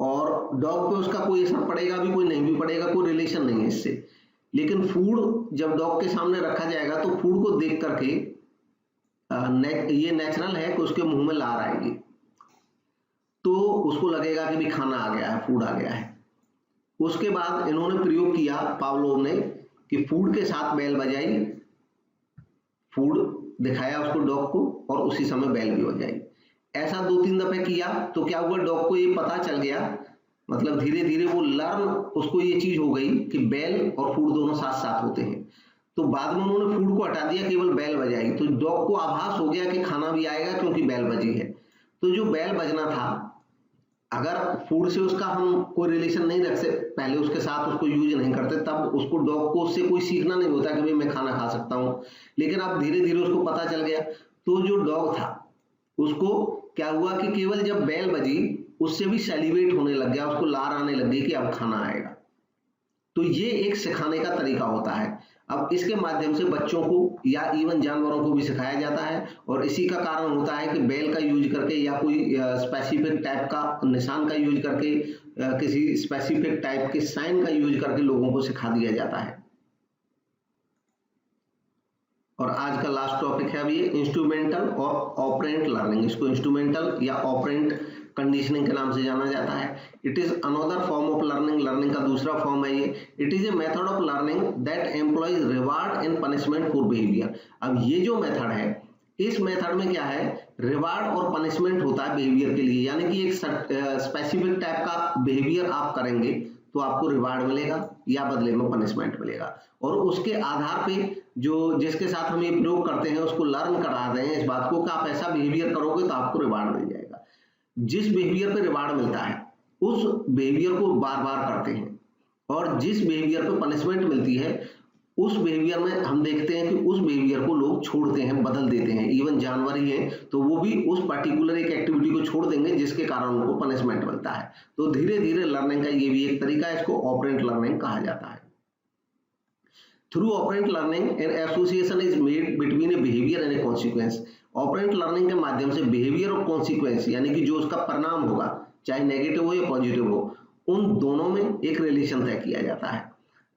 और डॉग पे उसका कोई असर पड़ेगा भी, कोई नहीं भी पड़ेगा, कोई रिलेशन नहीं है इससे। लेकिन फूड जब डॉग के सामने रखा जाएगा तो फूड को देख करके ये नेचुरल है कि उसके मुंह में लार आएगी, तो उसको लगेगा कि भी खाना आ गया है, फूड आ गया है। उसके बाद इन्होंने प्रयोग किया पावलोव ने कि फूड के साथ बेल बजाई, फूड दिखाया उसको डॉग को और उसी समय बेल भी बजाई। ऐसा 2-3 दफे किया तो क्या हुआ, डॉग को ये पता चल गया, मतलब धीरे धीरे वो लर्न, उसको ये चीज हो गई कि बेल और फूड दोनों साथ साथ होते हैं। तो बाद में उन्होंने फूड को हटा दिया, केवल बेल बजाई, तो डॉग को आभास हो गया कि खाना भी आएगा क्योंकि बेल बजी है। तो जो बेल बजना था, अगर फूड से उसका हम कोई रिलेशन नहीं रख सकते, पहले उसके साथ उसको यूज नहीं करते, तब उसको डॉग को उससे कोई सीखना नहीं होता कि भाई मैं खाना खा सकता हूँ। लेकिन अब धीरे धीरे उसको पता चल गया, तो जो डॉग था उसको क्या हुआ कि केवल जब बेल बजी उससे भी सेलिब्रेट होने लग गया, उसको लार आने लग गई कि अब खाना आएगा। तो ये एक सिखाने का तरीका होता है। अब इसके माध्यम से बच्चों को या इवन जानवरों को भी सिखाया जाता है, और इसी का कारण होता है कि बेल का यूज करके या कोई स्पेसिफिक टाइप का निशान का यूज करके, किसी स्पेसिफिक टाइप के साइन का यूज करके लोगों को सिखा दिया जाता है। और आज का लास्ट टॉपिक है अभी इंस्ट्रूमेंटल और ऑपरेंट लर्निंग। इसको इंस्ट्रूमेंटल या ऑपरेंट कंडीशनिंग के नाम से जाना जाता है। It is another form of learning, learning का दूसरा फॉर्म है ये। It is a method of learning that employees reward and punishment for behaviour. अब ये जो मेथड है, इस मेथड में क्या है, रिवार्ड और पनिशमेंट होता है बिहेवियर के लिए, यानी कि एक स्पेसिफिक टाइप का बिहेवियर आप करेंगे तो आपको रिवार्ड मिलेगा या बदले में पनिशमेंट मिलेगा, और उसके आधार पे जो जिसके साथ हम ये प्रयोग करते हैं उसको लर्न करा रहे हैं इस बात को कि आप ऐसा बिहेवियर करोगे तो आपको रिवार्ड मिल जाएगा। जिस बिहेवियर पे रिवार्ड मिलता है उस बिहेवियर को बार बार करते हैं, और जिस बिहेवियर पे पनिशमेंट मिलती है उस बिहेवियर में हम देखते हैं कि उस बिहेवियर को लोग छोड़ते हैं, बदल देते हैं। इवन जानवर ही हैं तो वो भी उस पर्टिकुलर एक एक्टिविटी को छोड़ देंगे जिसके कारण उनको पनिशमेंट मिलता है। तो धीरे धीरे लर्निंग का ये भी एक तरीका है, इसको ऑपरेंट लर्निंग कहा जाता है। Through operant learning an association is made between a behaviour and a consequence. Operant learning के माध्यम से बिहेवियर और कॉन्सिक्वेंस, यानी कि जो उसका परिणाम होगा, चाहे नेगेटिव हो या पॉजिटिव हो, उन दोनों में एक रिलेशन तय किया जाता है।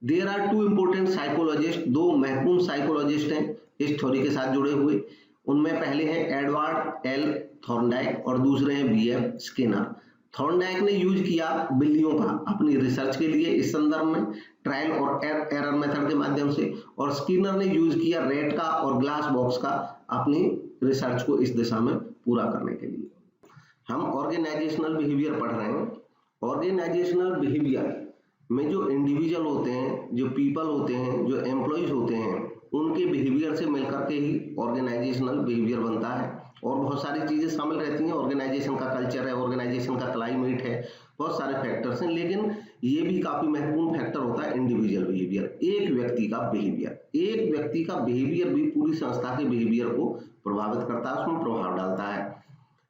There are two important psychologist, दो महत्वपूर्ण साइकोलॉजिस्ट हैं इस थ्योरी के साथ जुड़े हुए। उनमें पहले हैं एडवर्ड एल थॉर्नडाइक और दूसरे हैं B.F. स्किनर। थॉर्नडाइक ने यूज किया बिल्लियों का अपनी रिसर्च के लिए इस संदर्भ में, ट्रायल और एरर मेथड के माध्यम से, और स्किनर ने यूज किया रेट का और ग्लास बॉक्स का अपनी रिसर्च को इस दिशा में पूरा करने के लिए। हम ऑर्गेनाइजेशनल बिहेवियर पढ़ रहे हैं। ऑर्गेनाइजेशनल बिहेवियर में जो इंडिविजुअल होते हैं, जो पीपल होते हैं, जो एम्प्लॉयज होते हैं, उनके बिहेवियर से मिलकर के ही ऑर्गेनाइजेशनल बिहेवियर बनता है। और बहुत सारी चीजें शामिल रहती हैं, ऑर्गेनाइजेशन का कल्चर है, ऑर्गेनाइजेशन का क्लाइमेट है, बहुत सारे फैक्टर्स हैं, लेकिन ये भी काफी महत्वपूर्ण फैक्टर होता है इंडिविजुअल बिहेवियर, एक व्यक्ति का बिहेवियर। एक व्यक्ति का बिहेवियर भी पूरी संस्था के बिहेवियर को प्रभावित करता है, उसमें प्रभाव डालता है।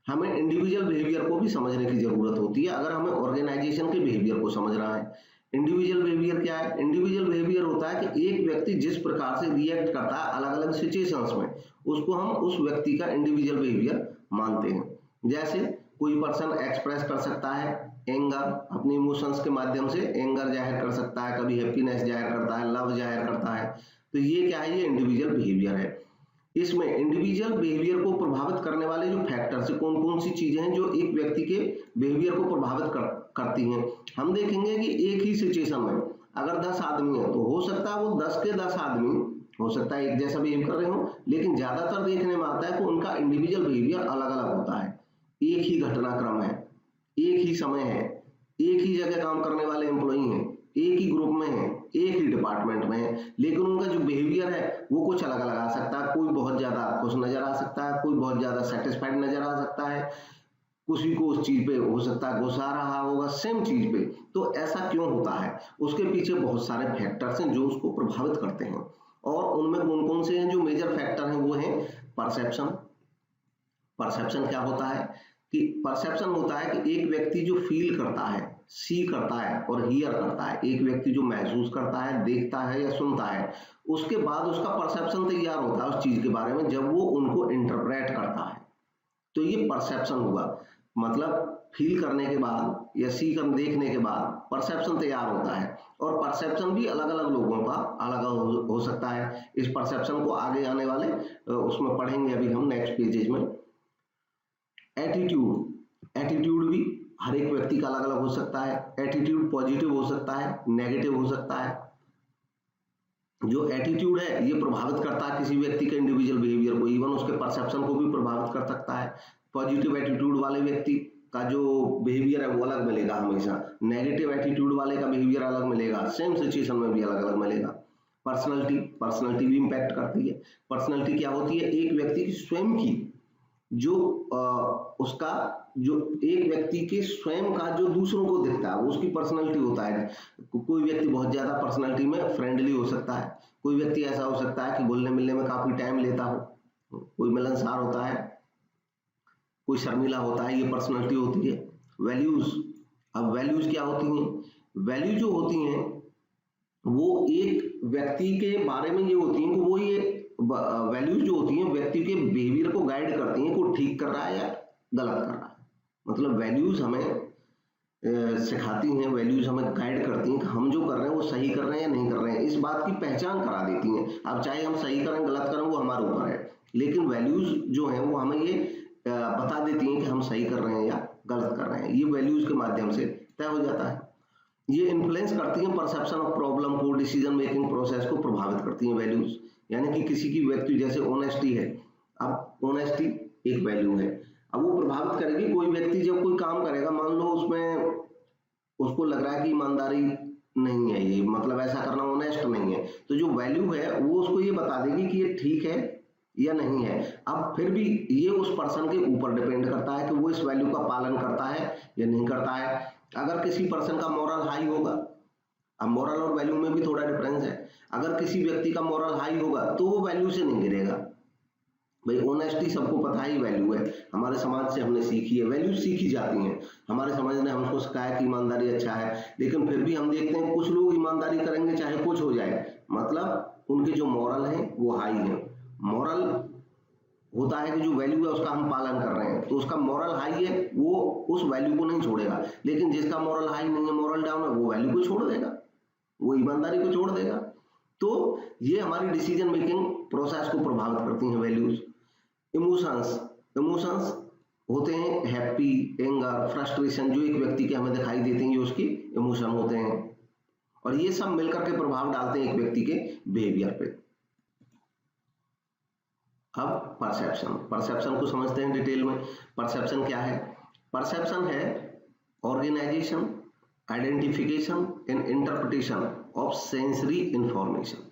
हमें इंडिविजुअल बिहेवियर को भी समझने की जरूरत होती है अगर हमें ऑर्गेनाइजेशन के बिहेवियर को समझना है। इंडिविजुअल बिहेवियर क्या है? इंडिविजुअल बिहेवियर होता है कि एक व्यक्ति जिस प्रकार से रिएक्ट करता है अलग अलग सिचुएशंस में, उसको हम उस व्यक्ति का इंडिविजुअल बिहेवियर मानते हैं। जैसे कोई पर्सन एक्सप्रेस कर सकता है एंगर, अपनी इमोशंस के माध्यम से एंगर जाहिर कर सकता है, कभी हैप्पीनेस जाहिर करता है, लव जाहिर करता है, तो ये क्या है? ये इंडिविजुअल बिहेवियर है। इसमें इंडिविजुअल बिहेवियर को प्रभावित करने वाले जो फैक्टर्स, कौन कौन सी चीजें हैं जो एक व्यक्ति के बिहेवियर को प्रभावित करती हैं। हम देखेंगे कि एक ही सिचुएशन में अगर 10 आदमी है तो हो सकता है वो 10 के 10 आदमी हो सकता है एक जैसा बिहेव कर रहे हो, लेकिन ज्यादातर देखने में आता है कि उनका इंडिविजुअल बिहेवियर अलग अलग होता है। एक ही घटनाक्रम है, एक ही समय है, एक ही जगह काम करने वाले एम्प्लॉई हैं, एक ही ग्रुप में है, एक ही डिपार्टमेंट में है, लेकिन उनका जो बिहेवियर है वो कुछ अलग अलग आ सकता है। कोई बहुत ज्यादा खुश नजर आ सकता है, कोई बहुत ज्यादा सेटिस्फाइड नजर आ सकता है, किसी को उस चीज पे हो सकता है गुस्सा आ रहा होगा सेम चीज पे। तो ऐसा क्यों होता है? उसके पीछे बहुत सारे फैक्टर्स हैं जो उसको प्रभावित करते हैं, और उनमें कौन कौन से हैं जो मेजर फैक्टर हैं? वो हैं परसेप्शन। परसेप्शन क्या होता है? कि परसेप्शन होता है कि एक व्यक्ति जो फील करता है, सी करता है और हियर करता है, एक व्यक्ति जो महसूस करता है, देखता है या सुनता है, उसके बाद उसका परसेप्शन तैयार होता है उस चीज के बारे में जब वो उनको इंटरप्रेट करता है। तो ये परसेप्शन हुआ, मतलब फील करने के बाद या सी कर देखने के बाद परसेप्शन तैयार होता है। और परसेप्शन भी अलग अलग लोगों का अलग अलग हो सकता है। इस परसेप्शन को आगे आने वाले उसमें पढ़ेंगे अभी हम नेक्स्ट पेजेज में। एटीट्यूड, एटीट्यूड भी हर एक व्यक्ति का अलग अलग हो सकता है। एटीट्यूड पॉजिटिव हो सकता है, नेगेटिव हो सकता है। जो एटीट्यूड है ये प्रभावित करता है किसी व्यक्ति के इंडिविजुअल बिहेवियर को, इवन उसके परसेप्शन को भी प्रभावित कर सकता है। पॉजिटिव एटीट्यूड वाले व्यक्ति का जो बिहेवियर है वो अलग मिलेगा हमेशा, नेगेटिव एटीट्यूड वाले का बिहेवियर अलग मिलेगा, सेम सिचुएशन में भी अलग अलग मिलेगा। पर्सनैलिटी भी इम्पैक्ट करती है। पर्सनैलिटी क्या होती है? एक व्यक्ति की स्वयं की जो उसका जो एक व्यक्ति के स्वयं का जो दूसरों को दिखता है वो उसकी पर्सनैलिटी होता है। कोई व्यक्ति बहुत ज्यादा पर्सनैलिटी में फ्रेंडली हो सकता है, कोई व्यक्ति ऐसा हो सकता है कि घुलने मिलने में काफी टाइम लेता हो, कोई मिलनसार होता है, कोई शर्मीला होता है, ये पर्सनैलिटी होती है। वैल्यूज, अब वैल्यूज क्या होती हैं? वैल्यू जो होती हैं वो एक व्यक्ति के बारे में ये होती हैं कि वो ये वैल्यूज जो होती हैं व्यक्ति के बिहेवियर को गाइड करती हैं कि वो ठीक कर रहा है या गलत कर रहा है। मतलब वैल्यूज हमें सिखाती हैं, वैल्यूज हमें गाइड करती हैं कि हम जो कर रहे हैं वो सही कर रहे हैं या नहीं कर रहे हैं, इस बात की पहचान करा देती हैं। अब चाहे हम सही करें गलत करें वो हमारे ऊपर है, लेकिन वैल्यूज जो हैं वो हमें ये बता देती हैं कि हम सही कर रहे हैं या गलत कर रहे हैं। ये वैल्यूज के माध्यम से तय हो जाता है। ये इन्फ्लुएंस करती हैं परसेप्शन ऑफ प्रॉब्लम को, डिसीजन मेकिंग प्रोसेस को प्रभावित करती हैं वैल्यूज। यानी कि किसी की व्यक्ति जैसे ऑनेस्टी है, अब ऑनेस्टी एक वैल्यू है, अब वो प्रभावित करेगी। कोई व्यक्ति जब कोई काम करेगा, मान लो उसमें उसको लग रहा है कि ईमानदारी नहीं है, ये मतलब ऐसा करना ऑनेस्ट नहीं है, तो जो वैल्यू है वो उसको ये बता देगी कि ये ठीक है या नहीं है। अब फिर भी ये उस पर्सन के ऊपर डिपेंड करता है कि वो इस वैल्यू का पालन करता है या नहीं करता है। अगर किसी पर्सन का मोरल हाई होगा, अब मोरल और वैल्यू में भी थोड़ा डिफरेंस है, अगर किसी व्यक्ति का मोरल हाई होगा तो वो वैल्यू से नहीं गिरेगा। भाई ऑनेस्टी सबको पता ही वैल्यू है, हमारे समाज से हमने सीखी है, वैल्यू सीखी जाती हैं। हमारे समाज ने हमको सिखाया कि ईमानदारी अच्छा है, लेकिन फिर भी हम देखते हैं कुछ लोग ईमानदारी करेंगे चाहे कुछ हो जाए, मतलब उनके जो मोरल है वो हाई है। मोरल होता है कि जो वैल्यू है उसका हम पालन कर रहे हैं, तो उसका मोरल हाई है, वो उस वैल्यू को नहीं छोड़ेगा। लेकिन जिसका मोरल हाई नहीं है, मोरल डाउन है, वो वैल्यू को छोड़ देगा, वो ईमानदारी को छोड़ देगा। तो ये हमारी डिसीजन मेकिंग प्रोसेस को प्रभावित करती हैं वैल्यूज। इमोशंस होते हैं हैप्पी, एंगर, फ्रस्ट्रेशन, जो एक व्यक्ति के हमें दिखाई देते हैं, ये उसकी इमोशन होते हैं, और ये सब मिलकर के प्रभाव डालते हैं एक व्यक्ति के बिहेवियर पे। अब परसेप्शन को समझते हैं डिटेल में। परसेप्शन क्या है? परसेप्शन है organisation, identification and interpretation of sensory information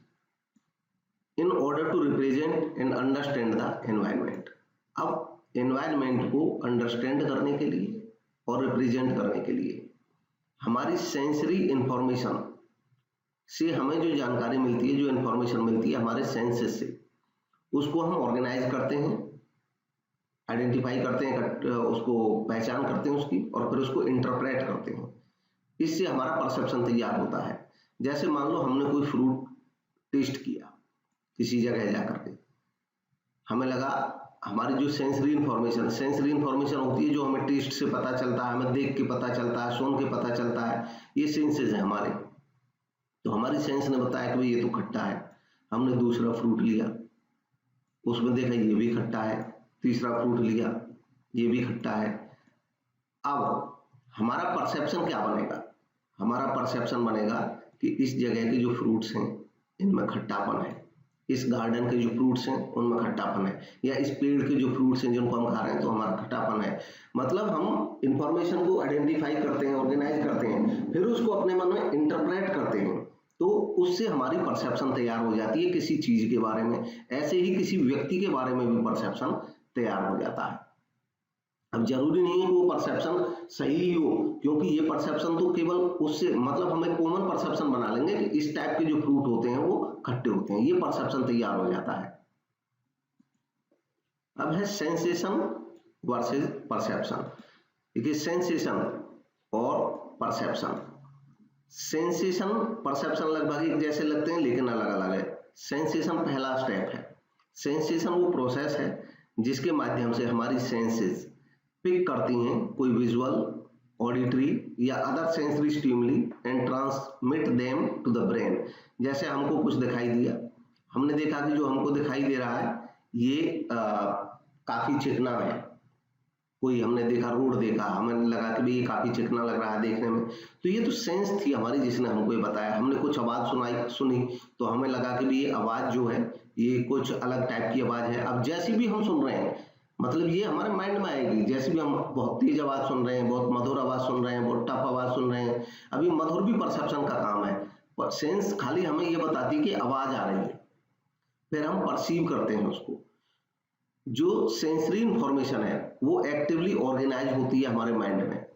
in order to represent and understand the environment. अब एनवायरनमेंट को अंडरस्टैंड करने के लिए और रिप्रेजेंट करने के लिए हमारी सेंसरी इंफॉर्मेशन से हमें जो जानकारी मिलती है, जो इंफॉर्मेशन मिलती है हमारे सेंसेस से, उसको हम ऑर्गेनाइज करते हैं, आइडेंटिफाई करते हैं, उसको पहचान करते हैं उसकी, और फिर उसको इंटरप्रेट करते हैं। इससे हमारा परसेप्शन तैयार होता है। जैसे मान लो हमने कोई फ्रूट टेस्ट किया किसी जगह जाकर के, हमें लगा, हमारी जो सेंसरी इंफॉर्मेशन होती है जो हमें टेस्ट से पता चलता है, हमें देख के पता चलता है, सुन के पता चलता है, ये सेंसेस है हमारे। तो हमारी सेंस ने बताया कि भाई ये तो खट्टा है। हमने दूसरा फ्रूट लिया, उसमें देखा ये भी खट्टा है, तीसरा फ्रूट लिया ये भी खट्टा है। अब हमारा परसेप्शन क्या बनेगा? हमारा परसेप्शन बनेगा कि इस जगह के जो फ्रूट्स हैं इनमें खट्टापन है, इस गार्डन के जो फ्रूट्स हैं उनमें खट्टापन है, या इस पेड़ के जो फ्रूट्स हैं जिनको हम खा रहे हैं तो हमारा खट्टापन है। मतलब हम इंफॉर्मेशन को आइडेंटिफाई करते हैं, ऑर्गेनाइज करते हैं, फिर उसको अपने मन में इंटरप्रेट करते हैं, तो उससे हमारी परसेप्शन तैयार हो जाती है किसी चीज के बारे में। ऐसे ही किसी व्यक्ति के बारे में भी परसेप्शन तैयार हो जाता है। अब जरूरी नहीं है कि वो परसेप्शन सही ही हो, क्योंकि ये परसेप्शन तो केवल उससे, मतलब हम एक कॉमन परसेप्शन बना लेंगे कि इस टाइप के जो फ्रूट होते हैं वो खट्टे होते हैं, ये परसेप्शन तैयार हो जाता है। अब है सेंसेशन वर्सेस परसेप्शन। देखिए सेंसेशन और परसेप्शन, सेंसेशन परसेप्शन लगभग एक जैसे लगते हैं लेकिन अलग अलग है। सेंसेशन पहला स्टेप है। सेंसेशन वो प्रोसेस है जिसके माध्यम से हमारी सेंसेस पिक करती हैं कोई विजुअल, ऑडिटरी या other sensory stimuli and transmit them to the brain. जैसे हमको कुछ दिखाई दिया, हमने देखा कि जो हमको दिखाई दे रहा है ये काफी चिकना है, कोई हमने देखा, रोड देखा, हमें लगा कि भाई ये काफी चिकना लग रहा है देखने में, तो ये तो सेंस थी हमारी जिसने हमको ये बताया। हमने कुछ आवाज सुनी तो हमें लगा कि भाई ये आवाज जो है ये कुछ अलग टाइप की आवाज है। अब जैसी भी हम सुन रहे हैं, मतलब ये हमारे माइंड में आएगी। जैसे भी हम बहुत तेज आवाज सुन रहे हैं, बहुत मधुर आवाज सुन रहे हैं, बहुत टफ आवाज सुन रहे हैं, अभी मधुर भी परसेप्शन का काम है। पर सेंस खाली हमें ये बताती है कि आवाज आ रही है, फिर हम परसीव करते हैं उसको। जो सेंसरी इंफॉर्मेशन है वो एक्टिवली ऑर्गेनाइज होती है हमारे माइंड में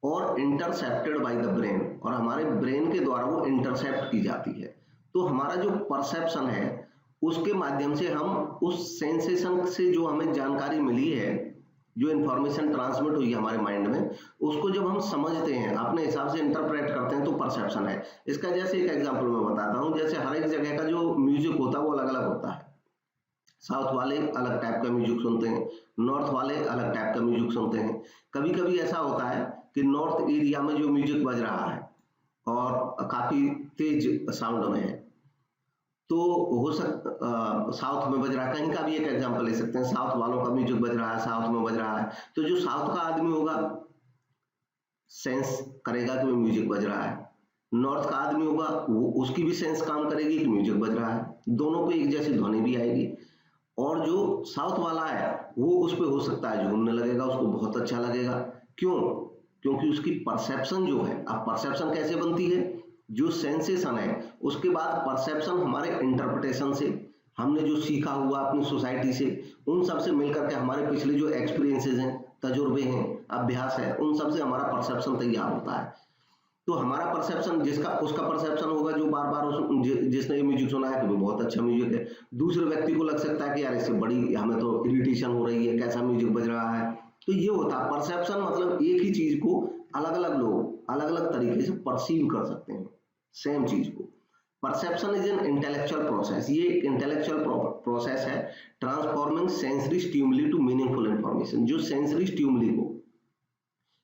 और इंटरसेप्टेड बाय द ब्रेन, और हमारे ब्रेन के द्वारा वो इंटरसेप्ट की जाती है। तो हमारा जो परसेप्शन है उसके माध्यम से हम उस सेंसेशन से जो हमें जानकारी मिली है, जो इंफॉर्मेशन ट्रांसमिट हुई है हमारे माइंड में, उसको जब हम समझते हैं, अपने हिसाब से इंटरप्रेट करते हैं, तो परसेप्शन है। इसका जैसे एक एग्जांपल मैं बताता हूँ। जैसे हर एक जगह का जो म्यूजिक होता है वो अलग अलग होता है। साउथ वाले अलग टाइप का म्यूजिक सुनते हैं, नॉर्थ वाले अलग टाइप का म्यूजिक सुनते हैं। कभी कभी ऐसा होता है कि नॉर्थ एरिया में जो म्यूजिक बज रहा है और काफी तेज साउंड में है, तो हो साउथ में बज रहा है, कहीं का भी एक एग्जांपल ले सकते हैं। साउथ वालों का म्यूजिक बज रहा है, साउथ में बज रहा है, तो जो साउथ का आदमी होगा सेंस करेगा कि वो म्यूजिक बज रहा है। नॉर्थ का आदमी होगा वो उसकी भी सेंस काम करेगी कि म्यूजिक बज रहा है, दोनों को एक जैसी ध्वनि भी आएगी। और जो साउथ वाला है वो उस पर हो सकता है झूमने लगेगा, उसको बहुत अच्छा लगेगा। क्यों? क्योंकि उसकी परसेप्शन जो है, अब परसेप्शन कैसे बनती है? जो सेंसेशन है उसके बाद परसेप्शन हमारे इंटरप्रिटेशन से, हमने जो सीखा हुआ अपनी सोसाइटी से, उन सब से मिलकर के हमारे पिछले जो एक्सपीरियंसेस हैं, तजुर्बे हैं, अभ्यास है, उन सब से हमारा परसेप्शन तैयार होता है। तो हमारा परसेप्शन जिसका उसका परसेप्शन होगा जो बार बार जिसने ये म्यूजिक सुना है कि वो बहुत अच्छा म्यूजिक है। दूसरे व्यक्ति को लग सकता है कि यार इससे बड़ी हमें तो इरिटेशन हो रही है, कैसा म्यूजिक बज रहा है। तो ये होता है परसेप्शन, मतलब एक ही चीज को अलग अलग लोग अलग अलग तरीके से परसीव कर सकते हैं, सेम चीज को। Perception is an intellectual process, ये एक इंटेलेक्चुअल प्रोसेस है, transforming sensory stimuli to meaningful information, जो सेंसरी स्टिमुली को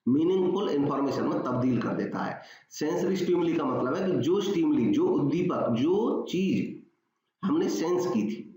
मीनिंगफुल इंफॉर्मेशन में तब्दील कर देता है। सेंसरी स्टिमुली का मतलब है कि जो स्टिमुली, जो उद्दीपक, जो चीज हमने सेंस की थी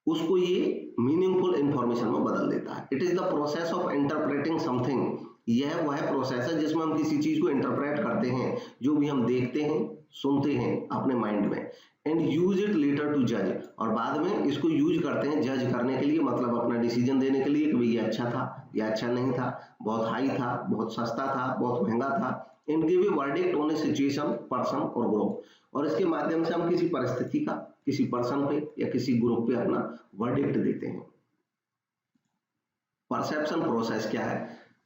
उसको ये मीनिंगफुल इंफॉर्मेशन में बदल देता है। It is the process of interpreting something, यह वह प्रोसेस है जिसमें हम किसी चीज को इंटरप्रेट करते हैं, जो भी हम देखते हैं, सुनते हैं अपने माइंड में, and use it later to जज, और बाद में इसको यूज करते हैं जज करने के लिए, मतलब अपना डिसीजन देने के लिए कि भाई ये अच्छा था या अच्छा नहीं था, बहुत हाई था, बहुत सस्ता था, बहुत महंगा था, and give a verdict on A situation, person और ग्रुप, और इसके माध्यम से हम किसी परिस्थिति का, किसी पर्सन पे या किसी ग्रुप पे अपना वर्डिक्ट देते हैं। परसेप्शन प्रोसेस क्या है?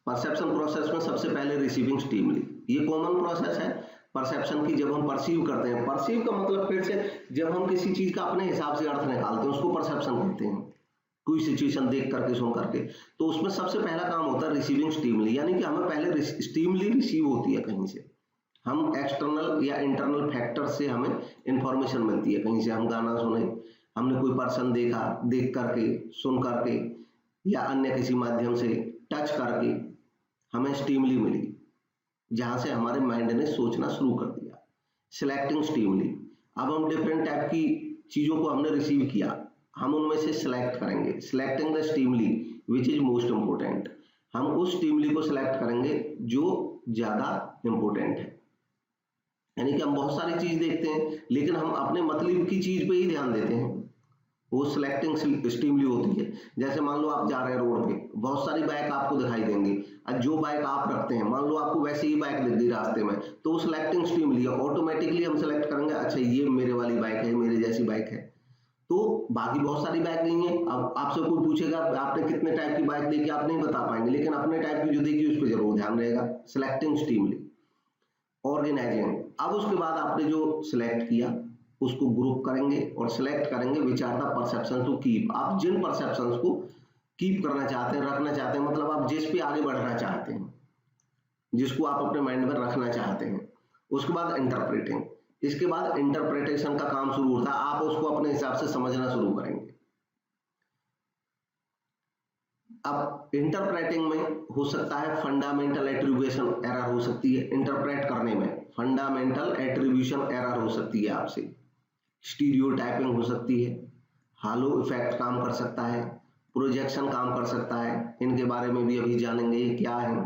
परसेप्शन प्रोसेस में सबसे पहले रिसीविंग स्टिमुली, ये कॉमन प्रोसेस है परसेप्शन की। जब हम परसीव करते हैं, परसीव का मतलब फिर से जब हम किसी चीज का अपने हिसाब से अर्थ निकालते हैं उसको परसेप्शन कहते हैं। कोई सिचुएशन देख करके, सुन करके, तो उसमें सबसे पहला काम होता है रिसीविंग स्टिमुली, यानी कि हमें पहले स्टिमुली रिसीव होती है कहीं से, हम एक्सटर्नल या इंटरनल फैक्टर से हमें इंफॉर्मेशन मिलती है। कहीं से हम गाना सुने, हमने कोई पर्सन देखा, देख करके, सुन करके, या अन्य किसी माध्यम से टच करके हमें स्टिमुली मिली, जहां से हमारे माइंड ने सोचना शुरू कर दिया। सिलेक्टिंग स्टिमुली, अब हम डिफरेंट टाइप की चीजों को हमने रिसीव किया, हम उनमें से सिलेक्ट करेंगे। Selecting the stimuli which is most important, हम उस स्टिमुली को सिलेक्ट करेंगे जो ज्यादा इंपोर्टेंट है। यानी कि हम बहुत सारी चीज देखते हैं लेकिन हम अपने मतलब की चीज पे ही ध्यान देते हैं, वो सिलेक्टिंग स्टिमुली होती है। जैसे मान लो आप जा रहे हैं रोड पे, बहुत सारी बाइक आपको दिखाई देंगी, जो बाइक आप रखते हैं, मान लो आपको वैसे ही बाइक दिख गई रास्ते में, तो वो सिलेक्टिंग स्टिमुली है, ऑटोमेटिकली हम सिलेक्ट करेंगे, अच्छा ये मेरे वाली बाइक है, मेरे जैसी बाइक है। तो बाकी बहुत सारी बाइक नहीं है। अब आपसे कोई पूछेगा आपने कितने टाइप की बाइक देखी, आप नहीं बता पाएंगे, लेकिन अपने टाइप की जो देखी उस पर जरूर ध्यान रहेगा। Selecting stimuli. ऑर्गेनाइजिंग, अब उसके बाद आपने जो सिलेक्ट किया उसको ग्रुप करेंगे और सिलेक्ट करेंगे which are the perception to keep, आप जिन परसेप्शंस को कीप करना चाहते हैं, रखना चाहते हैं, मतलब आप जिस पे आगे बढ़ना चाहते हैं, जिसको आप अपने माइंड में रखना चाहते हैं। उसके बाद इंटरप्रेटिंग, इसके बाद इंटरप्रिटेशन का काम शुरू होता है, आप उसको अपने हिसाब से समझना शुरू करेंगे। अब इंटरप्रेटिंग में हो सकता है फंडामेंटल एट्रीब्यूशन एरर हो सकती है, इंटरप्रेट करने में फंडामेंटल एट्रीब्यूशन एरर हो सकती है आपसे, स्टीरियोटाइपिंग हो सकती है, हालो इफेक्ट काम कर सकता है, प्रोजेक्शन काम कर सकता है, इनके बारे में भी अभी जानेंगे ये क्या है।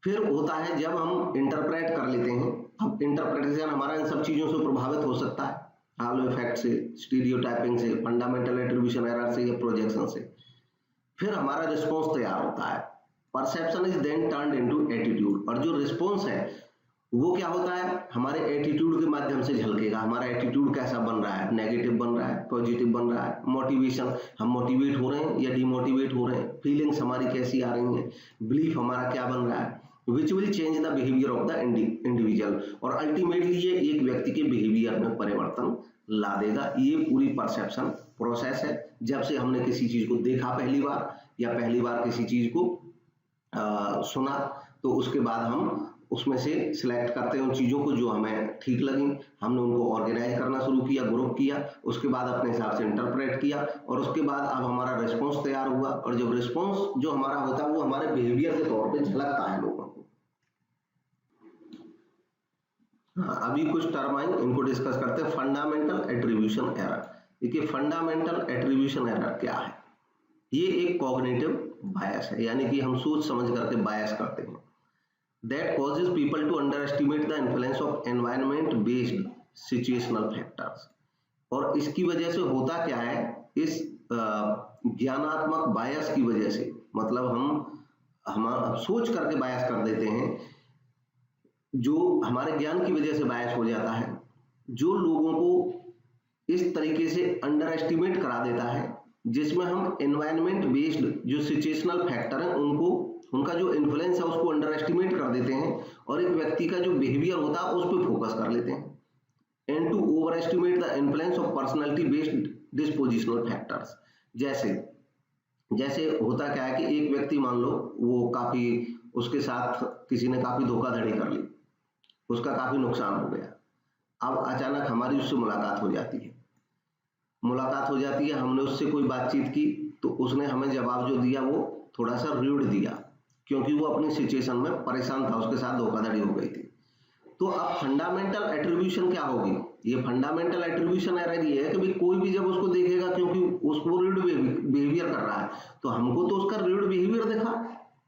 फिर होता है जब हम इंटरप्रेट कर लेते हैं। अब इंटरप्रिटेशन हमारा इन सब चीजों से प्रभावित हो सकता है, हालो इफेक्ट से, स्टीरियोटाइपिंग से, फंडामेंटल एट्रीब्यूशन एरर से या प्रोजेक्शन से। फिर हमारा रिस्पॉन्स तैयार होता है। Perception is then turned into attitude, और जो रिस्पॉन्स है वो क्या होता है, हमारे एटीट्यूड के माध्यम से झलकेगा। हमारा एटीट्यूड कैसा बन रहा है, नेगेटिव बन रहा है, पॉजिटिव बन रहा है, मोटिवेशन, हम मोटिवेट हो रहे हैं या डिमोटिवेट हो रहे हैं, फीलिंग्स हमारी कैसी आ रही हैं, बिलीफ हमारा क्या बन रहा है, which will change the behaviour of the individual, और अल्टीमेटली ये एक व्यक्ति के बिहेवियर में परिवर्तन ला देगा। ये पूरी परसेप्शन प्रोसेस है। जब से हमने किसी चीज को देखा पहली बार, या पहली बार किसी चीज को सुना, तो उसके बाद हम उसमें से सिलेक्ट करते हैं उन चीजों को जो हमें ठीक लगी, हमने उनको ऑर्गेनाइज करना शुरू किया, ग्रुप किया, उसके बाद अपने हिसाब से इंटरप्रेट किया, और उसके बाद अब हमारा रिस्पॉन्स तैयार हुआ। और जब रिस्पॉन्स जो हमारा होता है वो हमारे बिहेवियर के तौर पे झलकता है लोगों को। अभी कुछ टर्म आई, इनको डिस्कस करते हैं। Fundamental attribution error. देखिए फंडामेंटल एट्रीब्यूशन एरर क्या है, ये एक कॉग्निटिव बायस है, यानी कि हम सोच समझ करके बायस करते हैं। That causes people to underestimate the influence of environment based situational factors। और इसकी वजह से होता क्या है, इस ज्ञानात्मक बायस की वजह से, मतलब हम सोच करके बायस कर देते हैं, जो हमारे ज्ञान की वजह से बायस हो जाता है, जो लोगों को इस तरीके से अंडर एस्टिमेट करा देता है, जिसमें हम एनवायरमेंट बेस्ड जो सिचुएशनल फैक्टर है उनका जो इन्फ्लुएंस है उसको अंडर एस्टिमेट कर देते हैं, और एक व्यक्ति का जो बिहेवियर होता है उस पर फोकस कर लेते हैं। And to overestimate the influence of personality based dispositional factors. जैसे होता क्या है कि एक व्यक्ति मान लो वो काफी, उसके साथ किसी ने काफी धोखाधड़ी कर ली, उसका काफी नुकसान हो गया। अब अचानक हमारी उससे मुलाकात हो जाती है, हमने उससे कोई बातचीत की, तो उसने हमें जवाब जो दिया वो थोड़ा सा रूड दिया, क्योंकि वो अपनी सिचुएशन में परेशान था, उसके साथ धोखाधड़ी हो गई थी। तो अब फंडामेंटल एट्रीब्यूशन क्या होगी, ये फंडामेंटल एट्रीब्यूशन एरर ये है कि भाई कोई भी जब उसको देखेगा, क्योंकि उसको रूड बिहेवियर कर रहा है, तो हमको तो उसका रूड बिहेवियर देखा,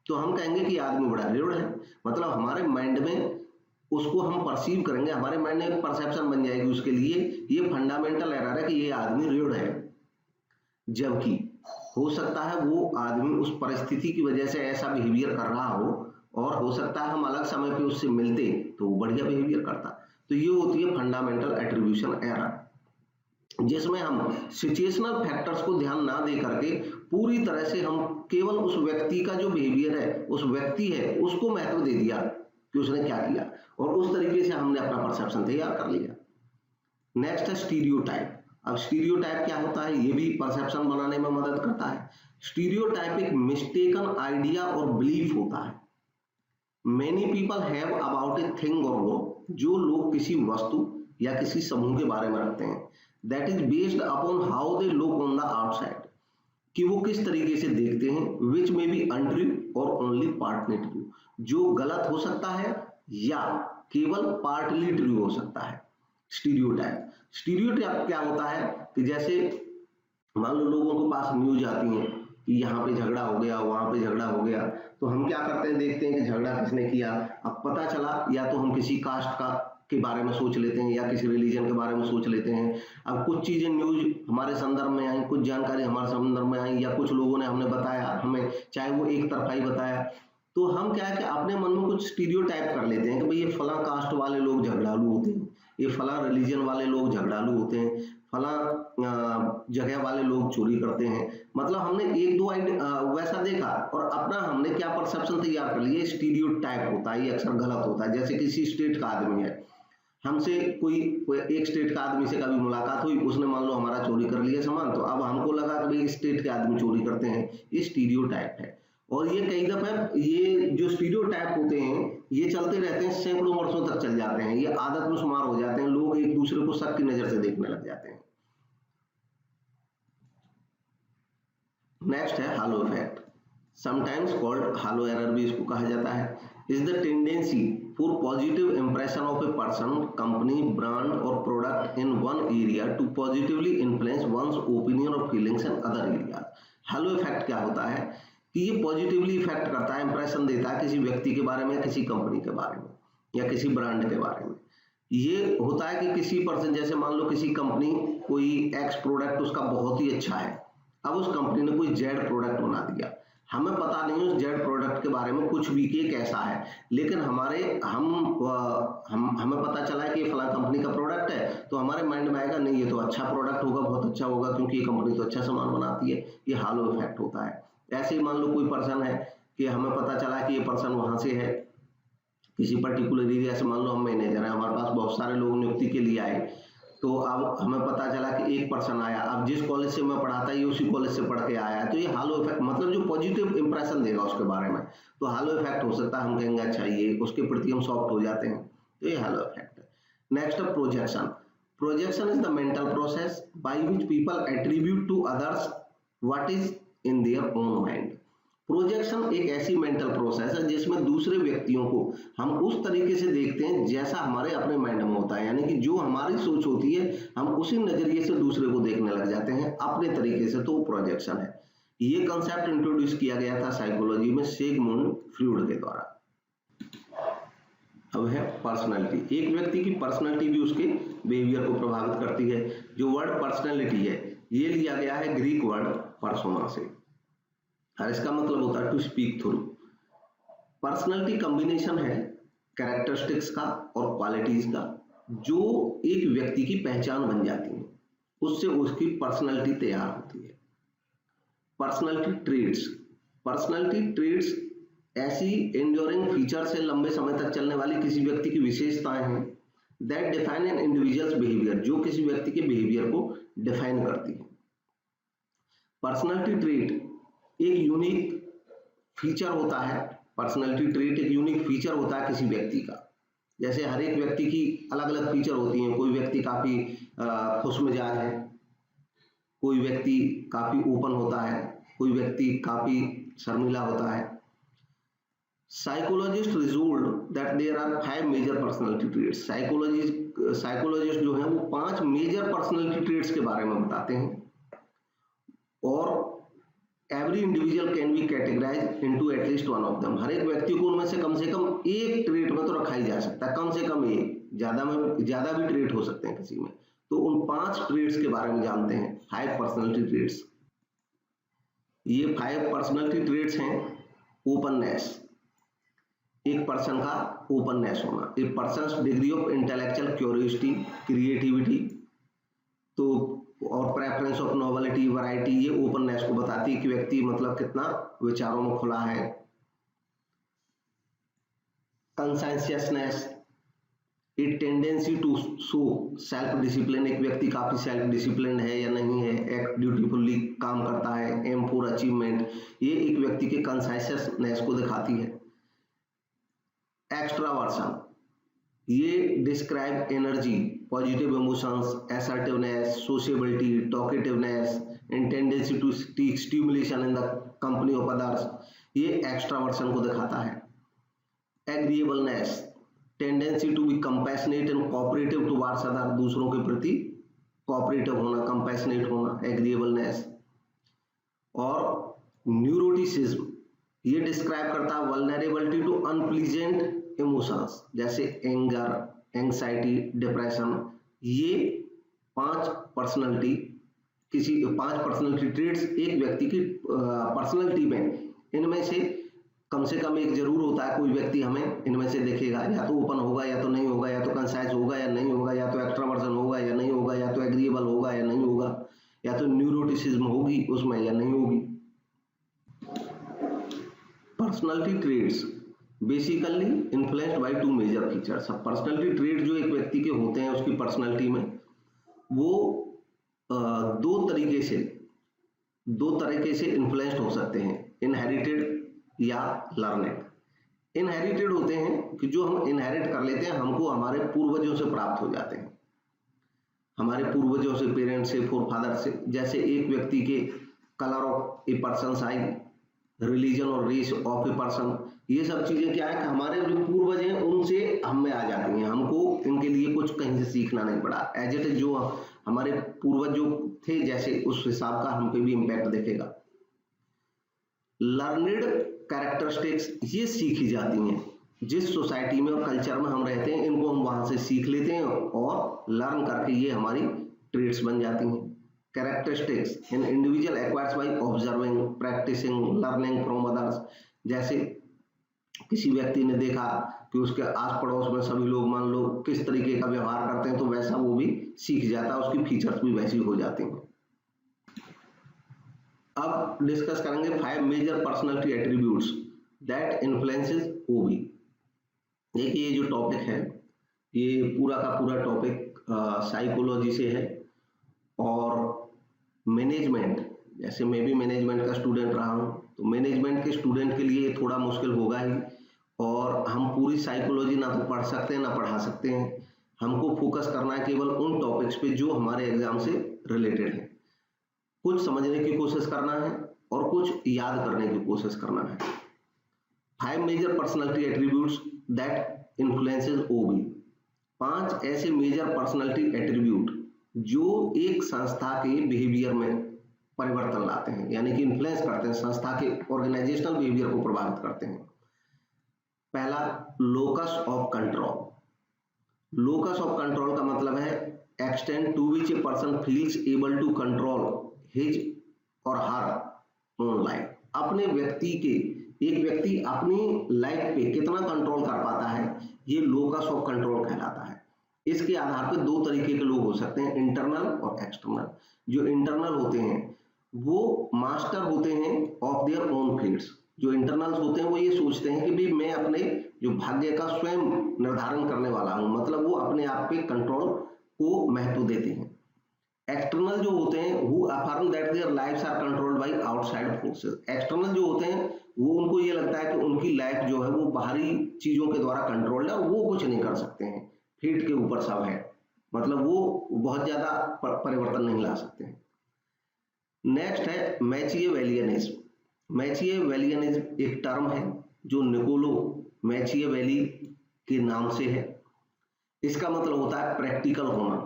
तो हम कहेंगे कि आदमी बड़ा रूड है। मतलब हमारे माइंड में उसको हम परसीव करेंगे, हमारे माइंड में एक परसेप्शन बन जाएगी उसके लिए, ये फंडामेंटल एरर है कि ये आदमी रूड है। जबकि हो सकता है वो आदमी उस परिस्थिति की वजह से ऐसा बिहेवियर कर रहा हो, और हो सकता है हम अलग समय पे उससे मिलते तो वो बढ़िया बिहेवियर करता। तो ये होती है फंडामेंटल एट्रीब्यूशन एरर, जिसमें हम सिचुएशनल फैक्टर्स को ध्यान ना दे करके पूरी तरह से हम केवल उस व्यक्ति का जो बिहेवियर है, उस व्यक्ति है, उसको महत्व दे दिया कि उसने क्या किया, और उस तरीके से हमने अपना परसेप्शन तैयार कर लिया। नेक्स्ट है स्टीरियोटाइप। अब स्टीरियोटाइप क्या होता है, ये भी परसेप्शन बनाने में मदद करता है। स्टीरियोटाइप एक मिस्टेकन आइडिया और बिलीफ होता है। Many people have about a thing और ग्रुप, जो लोग किसी वस्तु या किसी समूह के बारे में रखते हैं, that is based upon how they look on the outside, कि वो किस तरीके से देखते हैं, विच में बी अनट्रू और ओनली पार्टली ट्रू, जो गलत हो सकता है या केवल पार्टली ट्रू हो सकता है। स्टीरियोटाइप क्या होता है कि जैसे मान लो लोगों के पास न्यूज आती है कि यहाँ पे झगड़ा हो गया, वहां पे झगड़ा हो गया, तो हम क्या करते हैं, देखते हैं कि झगड़ा किसने किया। अब पता चला, या तो हम किसी कास्ट का के बारे में सोच लेते हैं, या किसी रिलीजन के बारे में सोच लेते हैं। अब कुछ चीजें न्यूज हमारे संदर्भ में आई, कुछ जानकारी हमारे संदर्भ में आई, या कुछ लोगों ने हमें बताया हमें, चाहे वो एक तरफा ही बताया, तो हम क्या है कि अपने मन में कुछ स्टीरियोटाइप कर लेते हैं कि भाई ये फला कास्ट वाले लोग झगड़ालू होते हैं, ये फला रिलीजन वाले लोग झगड़ालू होते हैं, फला जगह वाले लोग चोरी करते हैं। मतलब हमने एक दो वैसा देखा, और अपना हमने क्या परसेप्शन तैयार कर लिया, स्टीरियोटाइप होता है, ये अक्सर गलत होता है। जैसे किसी स्टेट का आदमी है, हमसे कोई एक स्टेट का आदमी से कभी मुलाकात हुई, उसने मान लो हमारा चोरी कर लिया सामान, तो अब हमको लगा कि भाई स्टेट के आदमी चोरी करते हैं, ये स्टीरियोटाइप है। और ये कई दफे ये जो स्टीरियोटाइप होते हैं ये चलते रहते हैं, सैकड़ों वर्षों तक चल जाते हैं, ये आदत में शुमार हो जाते हैं, लोग एक दूसरे को शक की नजर से देखने लग जाते हैं। नेक्स्ट है हालो इफेक्ट, समटाइम्स कॉल्ड हालो एरर भी इसको कहा जाता है। Is the tendency for positive impression of a person, company, brand or product in one area to positively influence one's opinion or feelings in other areas. Hello effect क्या होता है कि ये पॉजिटिवली इफेक्ट करता है, इंप्रेशन देता है किसी व्यक्ति के बारे में, किसी कंपनी के बारे में या किसी ब्रांड के बारे में। ये होता है कि किसी पर्सन, जैसे मान लो किसी कंपनी कोई एक्स प्रोडक्ट उसका बहुत ही अच्छा है, अब उस कंपनी ने कोई जेड प्रोडक्ट बना दिया, हमें पता नहीं उस जेड प्रोडक्ट के बारे में कुछ भी कि कैसा है, लेकिन हमें पता चला है कि ये फलां कंपनी का प्रोडक्ट है, तो हमारे माइंड में आएगा नहीं ये तो अच्छा प्रोडक्ट होगा, बहुत अच्छा होगा, क्योंकि ये कंपनी तो अच्छा सामान बनाती है। ये हालो इफेक्ट होता है। ऐसे ही मान लो कोई पर्सन है कि हमें पता चला कि ये पर्सन वहां से है, किसी पर्टिकुलर एरिया से, मान लो हम मैनेजर हैं, हमारे पास बहुत सारे लोग नियुक्ति के लिए आए, तो अब हमें पता चला कि एक पर्सन आया, अब जिस कॉलेज से मैं पढ़ाता ये उसी कॉलेज से पढ़ के आया है, तो ये हालो इफेक्ट, मतलब जो पॉजिटिव इंप्रेशन देगा उसके बारे में, तो हालो इफेक्ट हो सकता है। हम कहेंगे अच्छा ये, उसके प्रति हम सॉफ्ट हो जाते हैं, तो ये हालो इफेक्ट है। नेक्स्ट है projection. Projection is the mental process by which people attribute to others what is in their own mind. Projection एक ऐसी मेंटल प्रोसेस है जिसमें दूसरे व्यक्तियों को हम उस तरीके से देखते हैं जैसा हमारे अपने माइंड में होता है, यानी कि जो हमारी सोच होती है हम उसी नजरिए से दूसरे को देखने लग जाते हैं अपने तरीके से, तो प्रोजेक्शन है। ये कंसेप्ट इंट्रोड्यूस किया गया था साइकोलॉजी में सिगमुंड फ्रॉइड के द्वारा। अब है पर्सनैलिटी। एक व्यक्ति की पर्सनैलिटी भी उसके बिहेवियर को प्रभावित करती है। जो वर्ड पर्सनैलिटी है ये लिया गया है ग्रीक वर्ड पर्सोना से, और इसका मतलब होता है to speak through. Personality combination है कैरेक्टरिस्टिक्स का और क्वालिटीज का, जो एक व्यक्ति की पहचान बन जाती है, उससे उसकी पर्सनैलिटी तैयार होती है। Personality traits. पर्सनैलिटी ट्रेट्स ऐसी एंड्योरिंग फीचर से लंबे समय तक चलने वाली किसी व्यक्ति की विशेषताएं हैं that define an individual's behaviour, जो किसी व्यक्ति के बिहेवियर को डिफाइन करती है। पर्सनैलिटी ट्रेट एक यूनिक फीचर होता है। पर्सनैलिटी ट्रेट एक यूनिक फीचर होता है किसी व्यक्ति का। जैसे हर एक व्यक्ति की अलग अलग फीचर होती हैं। कोई व्यक्ति काफी खुशमिजाज है, कोई व्यक्ति काफी ओपन होता है, कोई व्यक्ति काफी शर्मीला होता है। Psychologist resolve that there are 5 major personality traits. Psychologist जो है वो 5 मेजर पर्सनैलिटी ट्रेट्स के बारे में बताते हैं, और every individual can be categorise into at least one of them. हर एक व्यक्ति को उनमें से कम एक ट्रेट में तो रखा ही जा सकता है, कम से कम एक, ज्यादा भी ट्रेट हो सकते हैं किसी में। तो उन 5 ट्रेट्स के बारे में जानते हैं, 5 पर्सनैलिटी ट्रेट्स। ये 5 पर्सनैलिटी ट्रेट्स हैं। ओपननेस, एक पर्सन का ओपननेस होना, एक person degree of intellectual curiosity, creativity, तो और प्रेफरेंस ऑफ नोवेलिटी, वैरायटी, ये ओपननेस को बताती है कि व्यक्ति मतलब कितना विचारों में खुला है। Conscientiousness, a tendency to show self discipline, एक व्यक्ति काफी सेल्फ डिसिप्लिन है या नहीं है, एक्ट ड्यूटीफुली काम करता है, एम फॉर अचीवमेंट, ये एक व्यक्ति के कंसेंशियसनेस को दिखाती है। एक्सट्रावर्सन, ये describe energy, positive emotions, assertiveness, sociability, talkativeness, and tendency to seek stimulation in the company of others, ये एक्सट्रावर्सन को दिखाता है। Agreeableness, tendency to be compassionate and cooperative towards other, दूसरों के प्रति कोऑपरेटिव होना, कंपैशनेट होना, एग्रीएबलनेस। और न्यूरोटिसिज्म, ये डिस्क्राइब करता है वल्नरेबिलिटी टू अनप्लीजेंट इमोशंस, जैसे एंगर, एंग्जाइटी, डिप्रेशन। ये 5 पर्सनैलिटी ट्रेट्स एक व्यक्ति की पर्सनैलिटी में, इनमें से कम एक जरूर होता है। कोई व्यक्ति हमें इनमें से देखेगा, या तो ओपन होगा या तो नहीं होगा, या तो कंसाइज होगा या नहीं होगा, या तो एक्सट्रावर्जन होगा या नहीं होगा, या तो एग्रीएबल होगा या नहीं होगा, या तो न्यूरोटिसिज्म होगी उसमें या नहीं होगी। Personality traits basically influenced by 2 major features. अब पर्सनैलिटी ट्रेट जो एक व्यक्ति के होते हैं उसकी पर्सनैलिटी में, वो दो तरीके से इन्फ्लुएंस्ड हो सकते हैं, इनहेरिटेड या लर्नेड। इनहेरिटेड होते हैं कि जो हम इनहेरिट कर लेते हैं, हमको हमारे पूर्वजों से प्राप्त हो जाते हैं, हमारे पूर्वजों से, पेरेंट्स से, फोरफादर से। जैसे एक व्यक्ति के colour of a person I, religion और रेस ऑफ ए पर्सन, ये सब चीजें क्या है कि हमारे जो पूर्वज हैं उनसे हम में आ जाती हैं, हमको इनके लिए कुछ कहीं से सीखना नहीं पड़ा, एज इट इज जो हमारे पूर्वज जो थे जैसे उस हिसाब का हम पे भी इम्पैक्ट दिखेगा। लर्निड कैरेक्टरिस्टिक्स ये सीखी जाती हैं, जिस सोसाइटी में और कल्चर में हम रहते हैं इनको हम वहां से सीख लेते हैं और लर्न करके ये हमारी ट्रेड्स बन जाती हैं। Characteristics in individual acquires by observing, practising, learning from others. जैसे किसी व्यक्ति ने देखा कि उसके आस पड़ोस में सभी लोग मान लो किस तरीके का व्यवहार करते हैं तो वैसा वो भी सीख जाता है, उसकी फीचर्स भी वैसी हो जाती हैं। अब डिस्कस करेंगे 5 major personality attributes that influences OB. देखिए ये जो टॉपिक है ये पूरा का पूरा टॉपिक साइकोलॉजी से है और मैनेजमेंट, जैसे मैं भी मैनेजमेंट का स्टूडेंट रहा हूँ तो मैनेजमेंट के स्टूडेंट के लिए थोड़ा मुश्किल होगा ही, और हम पूरी साइकोलॉजी ना तो पढ़ सकते हैं ना पढ़ा सकते हैं। हमको फोकस करना है केवल उन टॉपिक्स पे जो हमारे एग्जाम से रिलेटेड है, कुछ समझने की कोशिश करना है और कुछ याद करने की कोशिश करना है। 5 major personality attributes that influences OB. 5 ऐसे मेजर पर्सनालिटी एट्रीब्यूट जो एक संस्था के बिहेवियर में परिवर्तन लाते हैं, यानी कि इन्फ्लुएंस करते हैं, संस्था के ऑर्गेनाइजेशनल बिहेवियर को प्रभावित करते हैं। पहला, locus of control. Locus of control का मतलब है extent to which a person feels able to control his or her own life. अपने व्यक्ति के, एक व्यक्ति अपनी लाइफ पे कितना कंट्रोल कर पाता है, ये लोकस ऑफ कंट्रोल कहलाता है। इसके आधार पर 2 तरीके के लोग हो सकते हैं, इंटरनल और एक्सटर्नल। जो इंटरनल होते हैं वो मास्टर होते हैं ऑफ देयर ओन फेट्स। जो इंटरनल्स होते हैं वो ये सोचते हैं कि भाई मैं अपने जो भाग्य का स्वयं निर्धारण करने वाला हूं, मतलब वो अपने आप पे कंट्रोल को महत्व देते हैं। एक्सटर्नल जो होते हैं वो affirm that their lives are controlled by outside forces. External जो होते हैं वो उनको ये लगता है कि उनकी लाइफ जो है वो बाहरी चीजों के द्वारा कंट्रोल्ड है और वो कुछ नहीं कर सकते हैं, फेट के ऊपर सब है, मतलब वो बहुत ज्यादा परिवर्तन नहीं ला सकते हैं। नेक्स्ट है मैचिएवेलियनिज्म। मैचिएवेलियनिज्म एक टर्म है जो निकोलो मैचिएवेली के नाम से है। इसका मतलब होता है प्रैक्टिकल होना,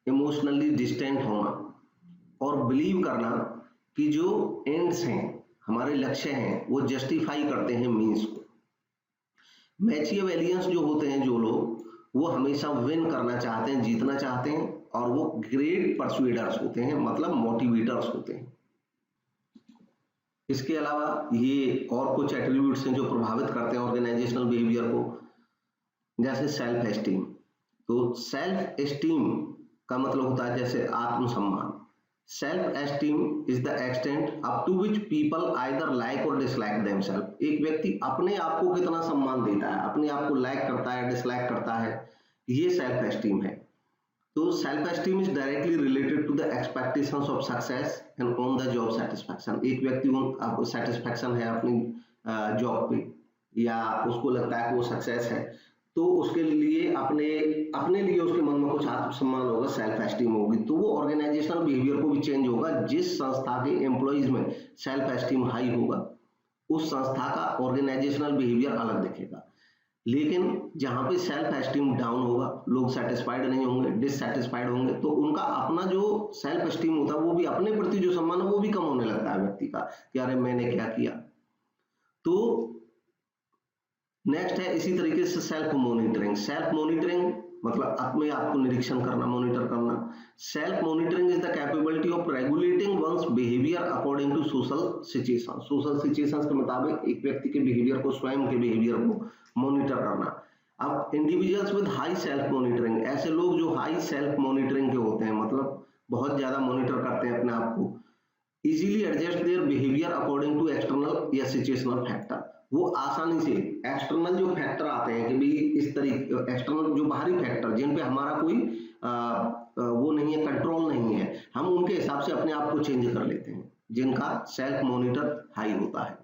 इमोशनली डिस्टेंट होना और बिलीव करना कि जो एंड्स हैं, हमारे लक्ष्य हैं, वो जस्टिफाई करते हैं मीन्स को। मैचिएवेलियंस जो होते हैं जो लोग, वो हमेशा विन करना चाहते हैं, जीतना चाहते हैं, और वो ग्रेट परसुएडर्स होते हैं, मतलब मोटिवेटर्स होते हैं। इसके अलावा ये और कुछ एट्रीब्यूट्स हैं जो प्रभावित करते हैं ऑर्गेनाइजेशनल बिहेवियर को, जैसे सेल्फ एस्टीम। तो सेल्फ एस्टीम का मतलब होता है जैसे आत्मसम्मान। Self esteem is the extent up to which people either like or dislike themselves. एक व्यक्ति अपने आप को कितना सम्मान देता है, अपने आप को लाइक करता है, डिसलाइक करता है, ये सेल्फ एस्टीम है। तो self esteem is directly related to the expectations of success and on the job satisfaction. एक व्यक्ति को सेटिस्फैक्शन है अपनी जॉब पे, या उसको लगता है कि वो सक्सेस है, तो उसके लिए अपने लिए उसके मन में कुछ आत्मसम्मान होगा, सेल्फ एस्टीम होगी, तो वो ऑर्गेनाइजेशनल बिहेवियर को भी चेंज होगा। जिस संस्था के एम्प्लॉइज में सेल्फ एस्टीम हाई होगा उस संस्था का ऑर्गेनाइजेशनल बिहेवियर अलग दिखेगा। लेकिन जहां पे सेल्फ एस्टीम डाउन होगा, लोग सेटिस्फाइड नहीं होंगे, डिससेटिस्फाइड होंगे, तो उनका अपना जो सेल्फ एस्टीम होता है वो भी, अपने प्रति जो सम्मान है वो भी कम होने लगता है व्यक्ति का कि अरे मैंने क्या किया। तो नेक्स्ट है इसी तरीके से सेल्फ मॉनिटरिंग। सेल्फ मॉनिटरिंग मतलब अपने आप को निरीक्षण करना, मॉनिटर करना। Self monitoring is the capability of regulating one's behaviour according to social situation. Social situations के मुताबिक एक व्यक्ति के बिहेवियर को, स्वयं के बिहेवियर को मॉनिटर करना। अब individuals with high self monitoring, ऐसे लोग जो हाई सेल्फ मॉनिटरिंग के होते हैं, मतलब बहुत ज्यादा मॉनिटर करते हैं अपने आप को, easily adjust their behaviour according to external या सिचुएशनल फैक्टर। वो आसानी से एक्सटर्नल जो फैक्टर आते हैं कि भाई इस तरीके, एक्सटर्नल जो बाहरी फैक्टर जिन पे हमारा कोई वो नहीं है, कंट्रोल नहीं है, हम उनके हिसाब से अपने आप को चेंज कर लेते हैं, जिनका सेल्फ मॉनिटर हाई होता है।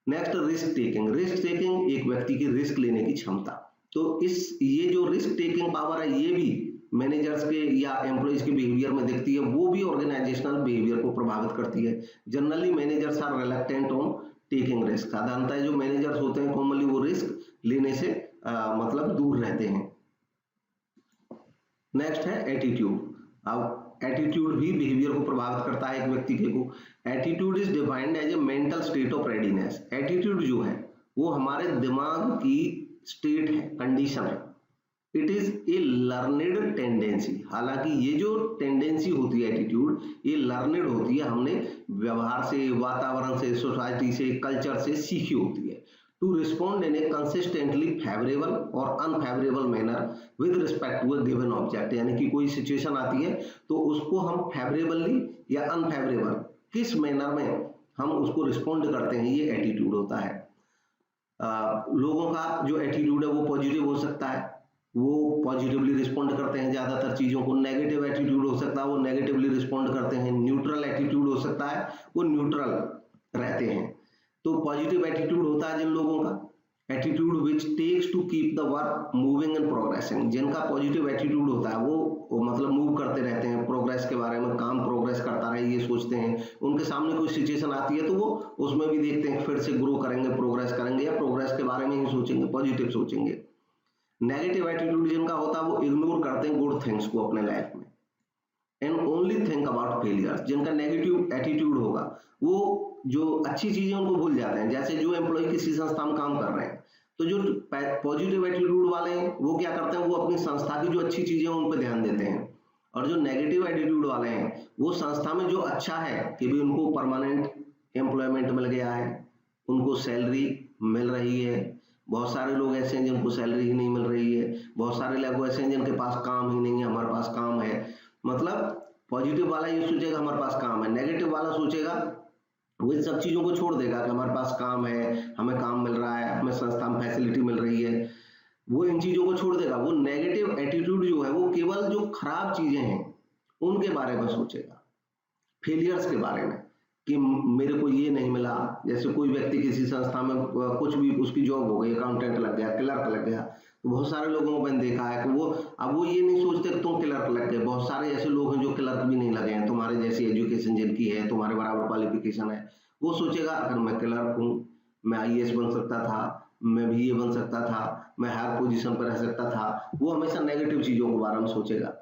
Next, risk taking. Risk taking एक व्यक्ति की रिस्क लेने की क्षमता। तो ये जो रिस्क टेकिंग पावर है ये भी मैनेजर्स के या एम्प्लॉइज के बिहेवियर में दिखती है, वो भी ऑर्गेनाइजेशनल बिहेवियर को प्रभावित करती है। Generally managers are reluctant on taking risk. साधारणतः जो मैनेजर्स होते हैं कॉमनली वो रिस्क लेने से मतलब दूर रहते हैं। नेक्स्ट है एटीट्यूड। अब एटीट्यूड भी बिहेवियर को प्रभावित करता है एक व्यक्ति के को। Attitude is defined as a mental state of readiness. Attitude जो है वो हमारे दिमाग की स्टेट है, कंडीशन है। It is A learned tendency. हालांकि ये जो टेंडेंसी होती है एटीट्यूड, ये लर्नेड होती है, हमने व्यवहार से, वातावरण से, सोसाइटी से, कल्चर से सीखी होती है। To respond in a consistently favourable और unfavourable manner with respect to a given object. यानी कि कोई सिचुएशन आती है तो उसको हम फेवरेबली या अनफेवरेबल किस मैनर में हम उसको रिस्पॉन्ड करते हैं, ये एटीट्यूड होता है। लोगों का जो एटीट्यूड है वो पॉजिटिव हो सकता है, वो पॉजिटिवली रिस्पॉन्ड करते हैं ज्यादातर चीजों को। नेगेटिव एटीट्यूड हो सकता है, वो नेगेटिवली रिस्पॉन्ड करते हैं। न्यूट्रल एटीट्यूड हो सकता है, वो न्यूट्रल रहते हैं। तो पॉजिटिव एटीट्यूड होता है जिन लोगों का, attitude which takes to keep the work moving and progressing. जिनका पॉजिटिव एटीट्यूड होता है वो मतलब मूव करते रहते हैं, प्रोग्रेस के बारे में, काम प्रोग्रेस करता रहे ये सोचते हैं। उनके सामने कोई सिचुएशन आती है तो वो उसमें भी देखते हैं फिर से ग्रो करेंगे, प्रोग्रेस करेंगे, या प्रोग्रेस के बारे में ही सोचेंगे, पॉजिटिव सोचेंगे। नेगेटिव एटीट्यूड जिनका होता है वो इग्नोर करते हैं गुड थिंग्स को अपने लाइफ में and only think about failures. जिनका नेगेटिव एटीट्यूड होगा वो जो अच्छी चीजें उनको भूल जाते हैं। जैसे जो एम्प्लॉय किसी संस्था में काम कर रहे हैं, तो जो पॉजिटिव एटीट्यूड वाले हैं वो क्या करते हैं, वो अपनी संस्था की जो अच्छी चीजें हैं उन पर ध्यान देते हैं। और जो नेगेटिव एटीट्यूड वाले हैं वो संस्था में जो अच्छा है कि भी उनको परमानेंट एम्प्लॉयमेंट मिल गया है, उनको सैलरी मिल रही है। बहुत सारे लोग ऐसे हैं जिनको सैलरी ही नहीं मिल रही है, बहुत सारे लोग ऐसे हैं जिनके पास काम ही नहीं है, हमारे पास काम है। मतलब पॉजिटिव वाला ये सोचेगा हमारे पास काम है, नेगेटिव वाला सोचेगा वो इन सब चीजों को छोड़ देगा कि हमारे पास काम है, हमें काम मिल रहा है, हमें संस्था में फैसिलिटी मिल रही है, वो इन चीजों को छोड़ देगा। वो नेगेटिव एटीट्यूड जो है वो केवल जो खराब चीजें हैं उनके बारे में सोचेगा, फेलियर्स के बारे में कि मेरे को ये नहीं मिला। जैसे कोई व्यक्ति किसी संस्था में कुछ भी उसकी जॉब हो गई, अकाउंटेंट लग गया, क्लर्क लग गया, तो बहुत सारे लोगों को मैंने देखा है कि वो ये नहीं सोचते कि तुम क्लर्क लग गए। बहुत सारे ऐसे लोग हैं जो क्लर्क भी नहीं लगे हैं, तुम्हारे जैसी एजुकेशन जिनकी है, तुम्हारे बराबर क्वालिफिकेशन है, वो सोचेगा अगर मैं क्लर्क हूँ, मैं IAS बन सकता था, मैं BA बन सकता था, मैं हायर पोजीशन पर रह सकता था। वो हमेशा नेगेटिव चीजों के बारे में सोचेगा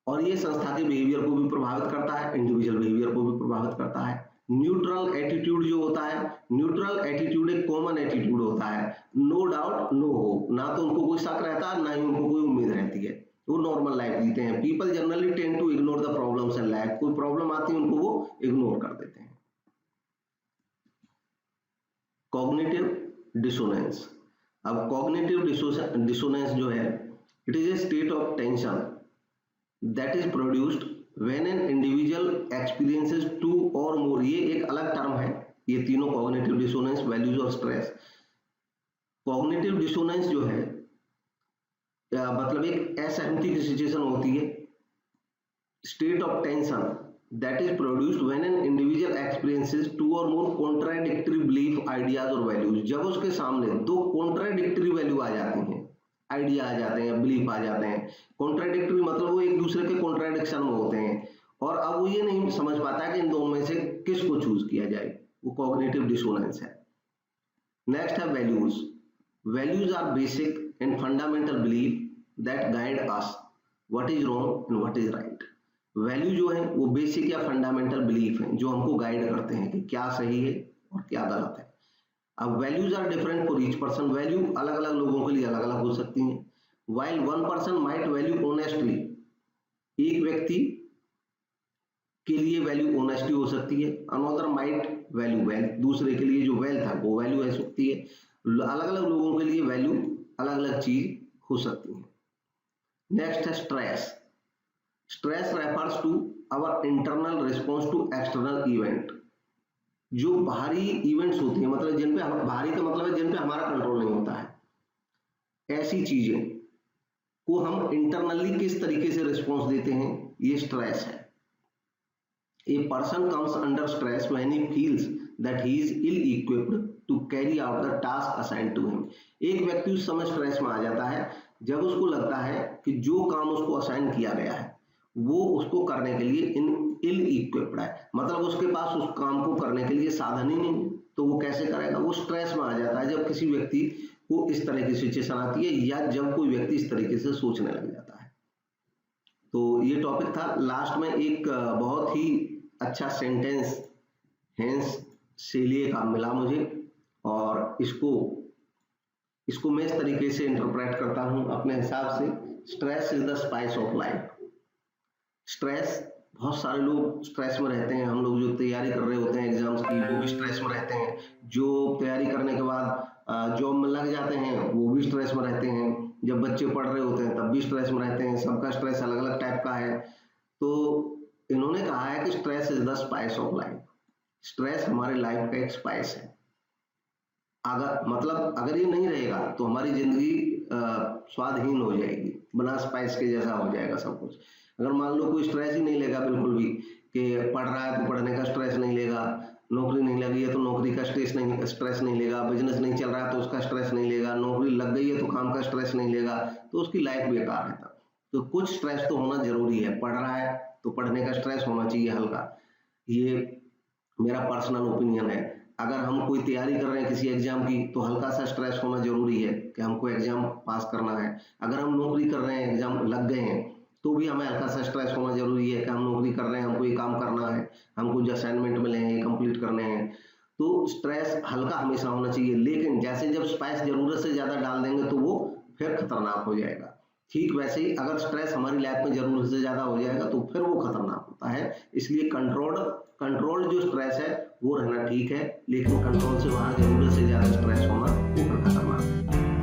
और ये संस्था के बिहेवियर को भी प्रभावित करता है, इंडिविजुअल बिहेवियर को भी प्रभावित करता है। न्यूट्रल एटीट्यूड जो होता है, न्यूट्रल एटीट्यूड एक कॉमन एटीट्यूड होता है। नो डाउट नो होप, ना तो उनको कोई शक रहता है ना ही उनको कोई उम्मीद रहती है, वो नॉर्मल लाइफ जीते हैं। People generally tend to ignore the problems in life. कोई प्रॉब्लम आती है उनको वो इग्नोर कर देते हैं। Cognitive dissonance. अब कॉग्निटिव डिसोनेंस जो है, it is a state of tension that is produced when an individual experiences two or more। ये एक अलग टर्म है, ये तीनों कॉग्निटिव डिसोनेंस, वैल्यूज और स्ट्रेस। कॉग्निटिव डिसोनेंस जो है मतलब एक असहमति की सिचुएशन होती है, state of tension that is produced when an individual experiences two or more contradictory belief, ideas और values। जब उसके सामने दो contradictory वैल्यू आ जाती हैं, आइडिया आ जाते हैं, बिलीफ आ जाते हैं। कॉन्ट्राडिक्टरी मतलब वो एक दूसरे के कॉन्ट्राडिक्शन में होते हैं और अब वो ये नहीं समझ पाता है कि इन दोनों में से किसको चूज किया जाए, वो कॉग्निटिव डिसोनेंस है। नेक्स्ट है values. Values are basic and fundamental belief that guide us what is wrong and what is right. Value जो है वो बेसिक या फंडामेंटल बिलीफ है जो हमको गाइड करते हैं कि क्या सही है और क्या गलत है। अब values are different for each person. Value अलग अलग लोगों के लिए अलग अलग हो सकती हैं। While one person might value honestly, एक व्यक्ति के लिए वैल्यू ऑनेस्टी हो सकती है। अनदर माइट वैल्यू वेल्थ, दूसरे के लिए जो वेल्थ है वो वैल्यू हो सकती है। अलग अलग लोगों के लिए वैल्यू अलग अलग चीज हो सकती है। नेक्स्ट है stress. Stress refers to our internal response to external event. जो बाहरी इवेंट्स होती हैं, मतलब जिन पे बाहरी का मतलब है जिन पे हमारा कंट्रोल नहीं होता है, ऐसी चीजें को हम इंटरनली किस तरीके से रिस्पॉन्स देते हैं, ये स्ट्रेस है। A person comes under stress when he feels that he is ill equipped to carry out the task assigned to him. एक व्यक्ति उस समय स्ट्रेस में आ जाता है जब उसको लगता है कि जो काम उसको असाइन किया गया है वो उसको करने के लिए इल इक्विप्ड है, मतलब उसके पास उस काम को करने के लिए साधन ही नहीं, तो वो कैसे करेगा? वो स्ट्रेस में आ जाता है जब किसी व्यक्ति को इस तरह की सिचुएशन आती है या जब कोई व्यक्ति इस तरीके से सोचने लग जाता है। तो ये टॉपिक था। लास्ट में एक बहुत ही अच्छा सेंटेंस हेंस सेलिए का मिला मुझे, और इसको मैं इस तरीके से इंटरप्रेट करता हूं अपने हिसाब से, stress is the spice of life. Stress, बहुत सारे लोग स्ट्रेस में रहते हैं, हम लोग जो तैयारी कर रहे होते हैं एग्जाम्स की वो भी स्ट्रेस में रहते हैं, जो तैयारी करने के बाद जॉब में लग जाते हैं वो भी स्ट्रेस में रहते हैं, जब बच्चे पढ़ रहे होते हैं तब भी स्ट्रेस में रहते हैं, सबका स्ट्रेस अलग अलग टाइप का है। तो इन्होंने कहा है कि stress is the spice of life. Stress हमारे लाइफ का एक स्पाइस है। अगर ये नहीं रहेगा तो हमारी जिंदगी स्वादहीन हो जाएगी, बिना स्पाइस के जैसा हो जाएगा सब कुछ। अगर मान लो कोई स्ट्रेस ही नहीं लेगा बिल्कुल भी, कि पढ़ रहा है तो पढ़ने का स्ट्रेस नहीं लेगा, नौकरी नहीं लगी है तो नौकरी का स्ट्रेस नहीं लेगा, बिजनेस नहीं चल रहा है तो उसका स्ट्रेस नहीं लेगा, नौकरी लग गई है तो काम का स्ट्रेस नहीं लेगा, तो उसकी लाइफ बेकार है। तो कुछ स्ट्रेस तो होना जरूरी है। पढ़ रहा है तो पढ़ने का स्ट्रेस होना चाहिए हल्का, ये मेरा पर्सनल ओपिनियन है। अगर हम कोई तैयारी कर रहे हैं किसी एग्जाम की तो हल्का सा स्ट्रेस होना जरूरी है कि हमको एग्जाम पास करना है। अगर हम नौकरी कर रहे हैं, एग्जाम लग गए हैं, तो भी हमें हल्का सा स्ट्रेस होना जरूरी है कि हम नौकरी कर रहे हैं, हमको ये काम करना है, हमको जो असाइनमेंट मिले हैं ये कंप्लीट करने हैं। तो स्ट्रेस हल्का हमेशा होना चाहिए, लेकिन जैसे जब स्पाइस जरूरत से ज्यादा डाल देंगे तो वो फिर खतरनाक हो जाएगा। ठीक वैसे ही अगर स्ट्रेस हमारी लाइफ में जरूरत से ज्यादा हो जाएगा तो फिर वो खतरनाक होता है। इसलिए कंट्रोल जो स्ट्रेस है वो रहना ठीक है, लेकिन कंट्रोल से बाहर जरूरत से ज्यादा स्ट्रेस होना वो फिर खतरनाक है।